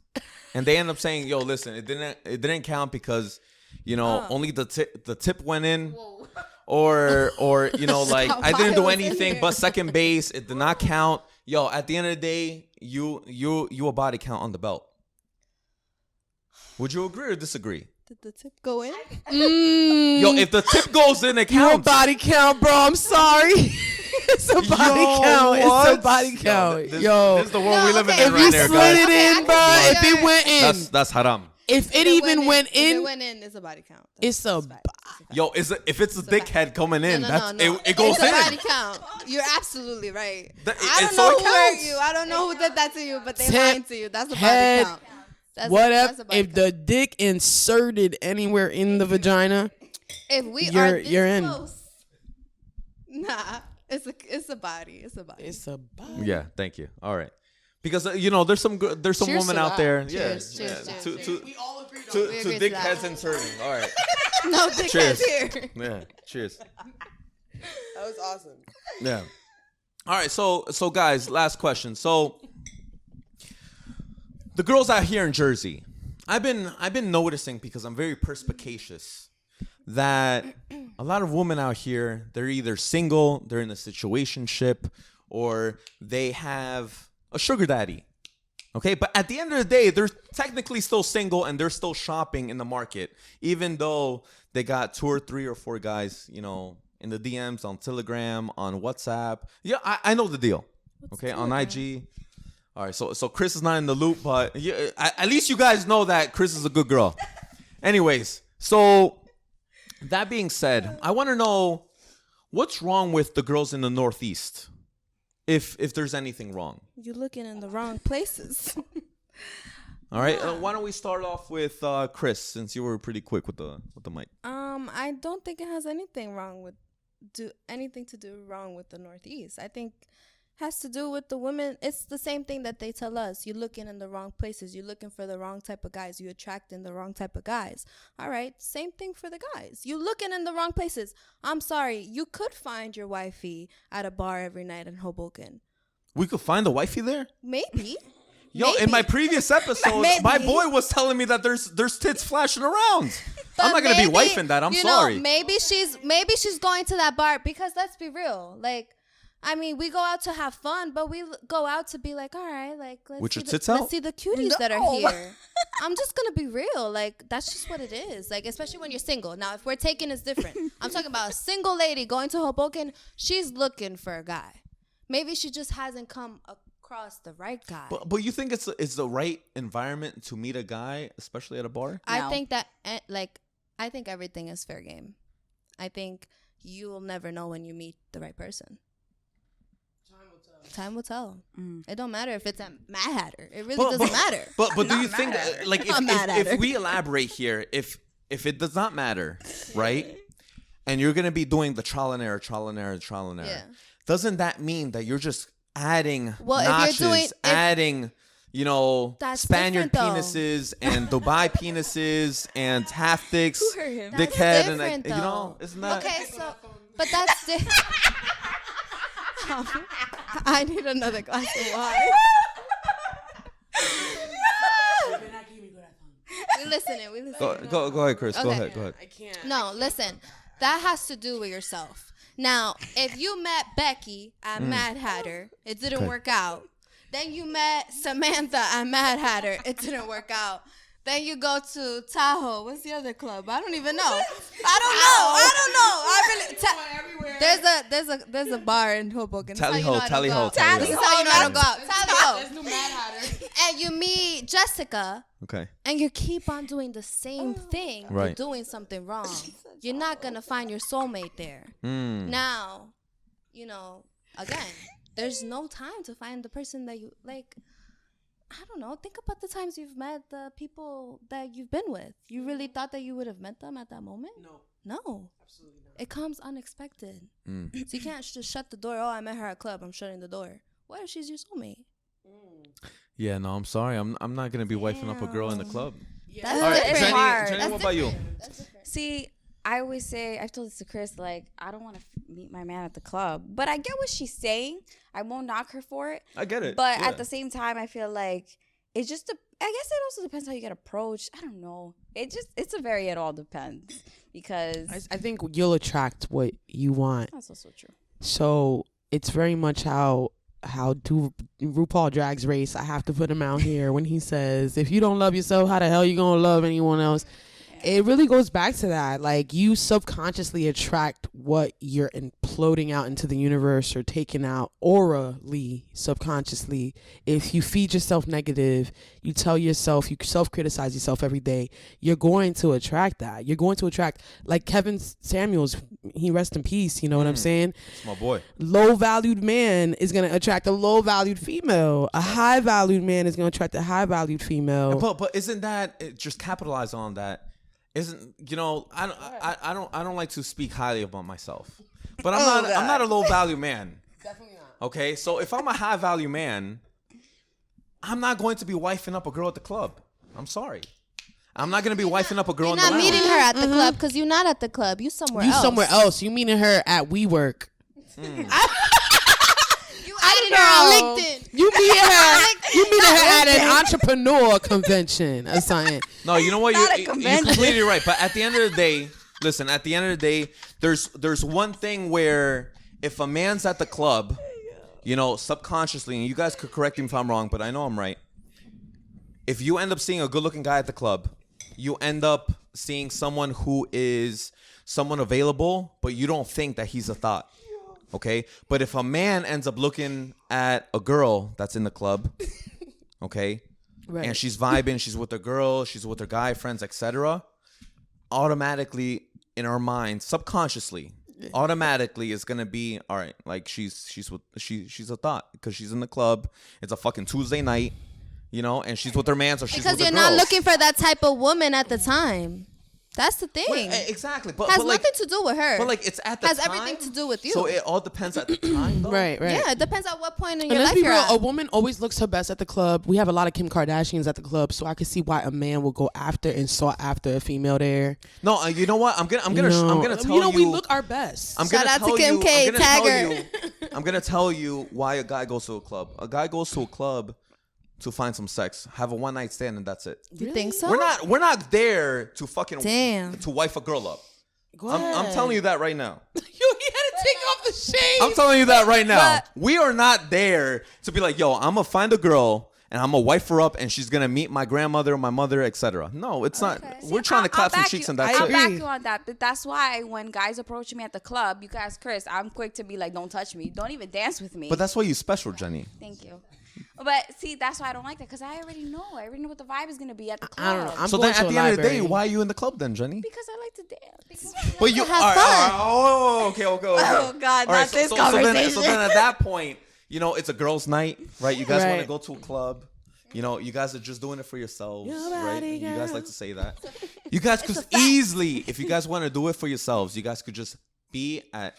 and they end up saying, "Yo, listen, it didn't count because, only the tip went in." Or like I didn't do anything but second base. It did not count. Yo, at the end of the day, you a body count on the belt. Would you agree or disagree? Did the tip go in? Yo, if the tip goes in, it You a counts. body count, bro. I'm sorry. It's a body count. It's what? a body count. This Yo, is the world we live in okay. if right you there, slid guys. it Okay, I in, can bro, see if it your- went in, That's haram. if it even went If it in, went in, it's a body count. it's a. Yo, if it's a dickhead coming in, No. it goes it's a body in. count. You're absolutely right. The- I don't so know it who hurt counts. you. I don't know who did that to you, but they Head- lying to you. That's a head, body count. That's What that's if a body if the dick inserted anywhere in the vagina? If we You're- are this you're in. close, nah, it's a body. It's a body. It's a body. Yeah, thank you. All right, because there's some Cheers women to out that. there. Cheers, yeah, cheers, yeah. cheers, Two We agree to dickheads that. inserting. All right. No dickheads Cheers. here. Yeah. Cheers. That was awesome. Yeah. All right. So guys, last question. So the girls out here in Jersey, I've been noticing because I'm very perspicacious that a lot of women out here, they're either single, they're in a situationship, or they have a sugar daddy. Okay, but at the end of the day, they're technically still single and they're still shopping in the market, even though they got 2 or 3 or 4 guys, in the DMs, on Telegram, on WhatsApp. Yeah, I know the deal. Okay, on IG. All right, so Chris is not in the loop, but at least you guys know that Chris is a good girl. Anyways, so that being said, I want to know what's wrong with the girls in the Northeast, if there's anything wrong. You're looking in the wrong places. All right, why don't we start off with Chris, since you were pretty quick with the mic. I don't think it has anything wrong with do anything to do wrong with the Northeast. I think has to do with the women. It's the same thing that they tell us. You're looking in the wrong places. You're looking for the wrong type of guys. You're attracting the wrong type of guys. All right, same thing for the guys. You're looking in the wrong places. I'm sorry. You could find your wifey at a bar every night in Hoboken. We could find the wifey there? Maybe. Yo, Maybe. in my previous episode, Maybe. my boy was telling me that there's tits flashing around. But I'm not gonna be maybe, wifing that. I'm you sorry. Know, maybe she's going to that bar because let's be real. Like, I mean, we go out to have fun, but we go out to be like, all right, like With your let's tits out? let's see the cuties that are here. I'm just gonna be real. Like, that's just what it is. Like, especially when you're single. Now, if we're taking, it's different. I'm talking about a single lady going to Hoboken. She's looking for a guy. Maybe she just hasn't come across the right guy. But you think it's the right environment to meet a guy, especially at a bar? I think that I think everything is fair game. I think you will never know when you meet the right person. Time will tell. It don't matter if it's a Mad Hatter. It really doesn't matter. But do you think that, like if we elaborate here, if it does not matter, right? And you're gonna be doing the trial and error, Yeah. doesn't that mean that you're just adding Well, notches, if you're doing, adding, that's Spaniard different, though. penises and Dubai penises and half dicks, Who hurt him? That's dickhead, and different, though. isn't that? Okay, so, but that's I need another glass of wine. We listening. Go ahead, Chris. Go Okay. ahead. I can't. No, listen. That has to do with yourself. Now, if you met Becky at Mad Hatter, it didn't work out. Then you met Samantha at Mad Hatter, it didn't work out. Then you go to Tahoe. What's the other club? I don't even know. I don't know. There's a bar in Hoboken. Tally ho. This is how you know how to go out. Tally ho. And you meet Jessica. Okay. And you keep on doing the same thing. Right. You're doing something wrong. You're not going to find your soulmate there. Now, again, there's no time to find the person that you like. I don't know. Think about the times you've met the people that you've been with. You really thought that you would have met them at that moment? No. Absolutely not. It comes unexpected. So you can't just shut the door. Oh, I met her at a club. I'm shutting the door. What if she's your soulmate? Yeah, no, I'm sorry. I'm not gonna be wifing up a girl in the club. That's All right, different. Jenny, hard. Jenny, what about you? See, I always say, I've told this to Chris, like, I don't want to meet my man at the club. But I get what she's saying. I won't knock her for it. I get it. But yeah. at the same time, I feel like it's just, I guess it also depends how you get approached. I don't know. It all depends. Because I think you'll attract what you want. that's also true. So it's very much how do RuPaul Drag's Race. I have to put him out here when he says, if you don't love yourself, how the hell you gonna love anyone else? It really goes back to that. Like, you subconsciously attract what you're imploding out into the universe or taking out orally, subconsciously. If you feed yourself negative, you tell yourself, you self-criticize yourself every day, you're going to attract that. You're going to attract, like Kevin Samuels, he rest in peace, you know what I'm saying? It's my boy. Low-valued man is going to attract a low-valued female. A high-valued man is going to attract a high-valued female. But isn't that just capitalize on that? Isn't I don't like to speak highly about myself, but I'm not a low value man. Definitely not. Okay, so if I'm a high value man, I'm not going to be wifing up a girl at the club. I'm sorry, I'm not going to be wifing up a girl You're in the not lounge. meeting her at the club because you're not at the club. You somewhere You else. somewhere else. You meeting her at WeWork. You added her on LinkedIn. You meeting her at an entrepreneur convention or something. No, you know what? Not a You're convention. completely right. But at the end of the day, listen. At the end of the day, there's one thing where if a man's at the club, subconsciously, and you guys could correct me if I'm wrong, but I know I'm right. If you end up seeing a good-looking guy at the club, you end up seeing someone who is someone available, but you don't think that he's a thot. Okay? But if a man ends up looking at a girl that's in the club, okay? Right. And she's vibing, she's with her girl, she's with her guy friends, etc. Automatically in our mind, subconsciously, automatically it's gonna be all right. Like she's a thot because she's in the club. It's a fucking Tuesday night, and she's with her man, so she's Because with you're her not girls. looking for that type of woman at the time. That's the thing. Exactly. But Has but like, nothing to do with her. But like, it's at the has time. everything to do with you. So it all depends at the time, though. Right. Yeah, it depends at what point in And your let's life be you're real, at. a woman always looks her best at the club. We have a lot of Kim Kardashians at the club, so I can see why a man will go after and sought after a female there. No, you know what? I'm gonna tell you. We look our best. Shout out to Kim K. Tag her. I'm gonna tell you why a guy goes to a club. A guy goes to a club to find some sex, have a one night stand, and that's it. You think so? We're not there to fucking to wife a girl up. I'm telling you that right now. You had to take off the shades. I'm telling you that right now. We are not there to be like, yo, I'm gonna find a girl and I'm gonna wife her up and she's gonna meet my grandmother, my mother, etc. No, it's not. We're trying to clap some cheeks and that's I'll it. back you on that. But that's why when guys approach me at the club, you guys, Chris, I'm quick to be like, don't touch me. Don't even dance with me. But that's why you special, Jenny. Thank you. But see, that's why I don't like that because I already know. I already know what the vibe is gonna be at the club. I don't know. So then at the end of the day, why are you in the club then, Jenny? Because I like to dance. But you have fun. Okay. Oh God, All right, not this so conversation. then at that point, it's a girls' night, right? You guys want to Right. go to a club. You guys are just doing it for yourselves, right? You guys like to say that. You guys could easily, if you guys want to do it for yourselves, you guys could just be at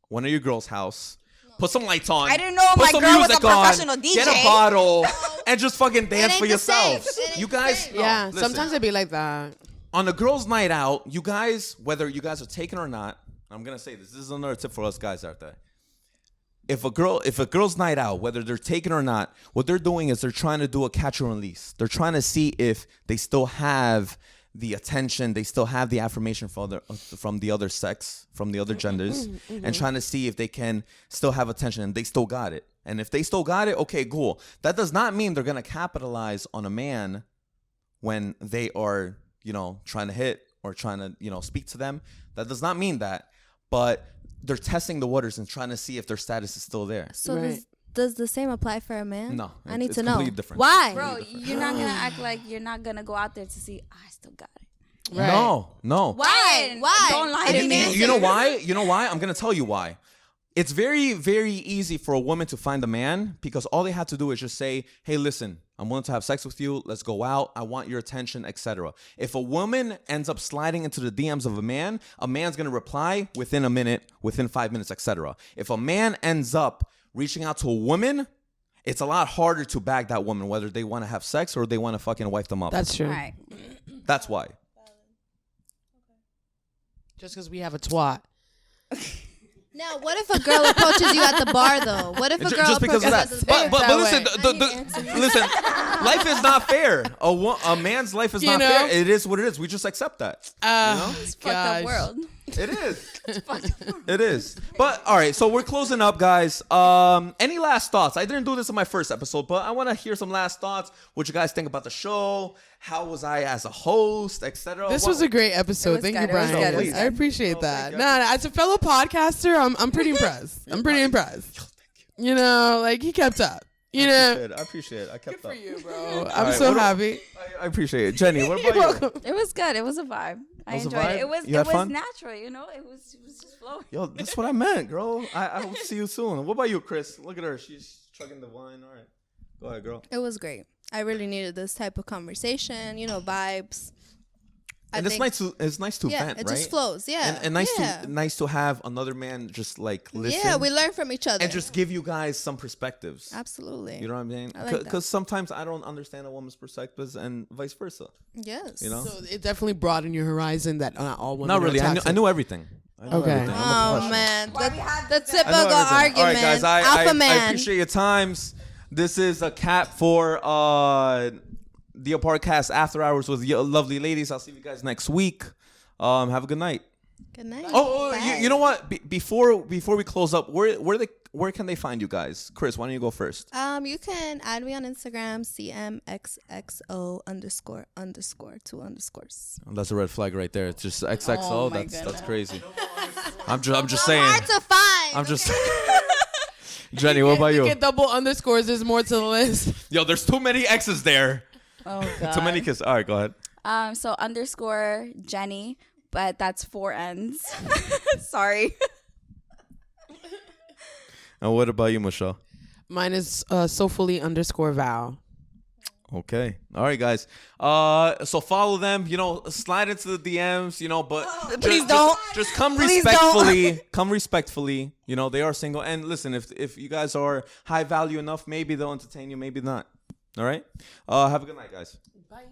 one of your girls' house. Put some lights on. I didn't know put my some girl was a music on, professional DJ. Get a bottle and just fucking dance ain't for the same. yourselves. It ain't You the guys, same. Yeah, listen. sometimes it be like that. On a girls' night out, you guys, whether you guys are taken or not, I'm gonna say this is another tip for us guys out there. If a girl's night out, whether they're taken or not, what they're doing is they're trying to do a catch and release. They're trying to see if they still have the attention, they still have the affirmation from the other sex, from the other genders, and trying to see if they can still have attention and they still got it. And if they still got it, okay, cool. That does not mean they're gonna capitalize on a man when they are, trying to hit or trying to, speak to them. That does not mean that. But they're testing the waters and trying to see if their status is still there. So Right. does the same apply for a man? No, I need it's to know. completely different. Why? Bro, you're not gonna act like you're not gonna go out there to see. I still got it. Right. No. Why? Why? Don't lie I to mean, me. You know why? I'm going to tell you why. It's very, very easy for a woman to find a man because all they have to do is just say, hey, listen, I'm willing to have sex with you. Let's go out. I want your attention, etc. If a woman ends up sliding into the DMs of a man's going to reply within a minute, within 5 minutes, etc. If a man ends up reaching out to a woman, it's a lot harder to bag that woman, whether they want to have sex or they want to fucking wife them up. That's true. All right. That's why. Just because we have a twat. Now, what if a girl approaches you at the bar, though? What if a girl Just because of that. approaches you at the But bar? listen, listen, life is not fair. A man's life is not fair. It is what it is. We just accept that. It's fucked up world. It is. It is. But all right, so we're closing up, guys. Any last thoughts? I didn't do this in my first episode, but I want to hear some last thoughts. What you guys think about the show? How was I as a host, etc.? This was a great episode. Thank you, Brian. It was good. I appreciate that. you. Nah, as a fellow podcaster, I'm pretty impressed. I'm pretty impressed. He kept up. I appreciate it. I kept up. You, bro. I'm right, so what happy. I appreciate it. Jenny, what about you? It was good. It was a vibe. I was a enjoyed vibe? it. It was You had fun? natural. It was just flowing. Yo, that's what I meant, girl. I will see you soon. What about you, Chris? Look at her. She's chugging the wine. All right. Go ahead, girl. It was great. I really needed this type of conversation, vibes. And it's nice to vent, it right? just flows. Yeah. And nice to have another man just listen. Yeah, we learn from each other. and just give you guys some perspectives. Absolutely. You know what I'm saying? I like that. Because sometimes I don't understand a woman's perspectives and vice versa. Yes. You know? So it definitely broadened your horizon that not all women Not really. are I toxic. knew everything. I knew Okay. everything. I'm a Oh professional. man, the I typical know everything. argument. All right, guys. Alpha I man. appreciate your times. This is a cap for the Abarca After Hours with your lovely ladies. I'll see you guys next week. Have a good night. Good night. You know what? Before we close up, where can they find you guys? Chris, why don't you go first? You can add me on Instagram, CMXXO__2 underscores. That's a red flag right there. It's just XXO. Oh my that's goodness. crazy. I'm just saying. Hard to find. I'm just. Jenny, what about you? Get double underscores. There's more to the list. Yo, there's too many X's there. Oh God. Too many kisses. All right, go ahead. So _ Jenny, but that's 4 N's. Sorry. And what about you, Michelle? Mine is soulfully _Val. Okay. All right, guys. So follow them. You know, slide into the DMs. You know, but Please don't. Just come Please respectfully. Come respectfully. You know, they are single. And listen, if you guys are high value enough, maybe they'll entertain you. Maybe not. All right. Have a good night, guys. Bye.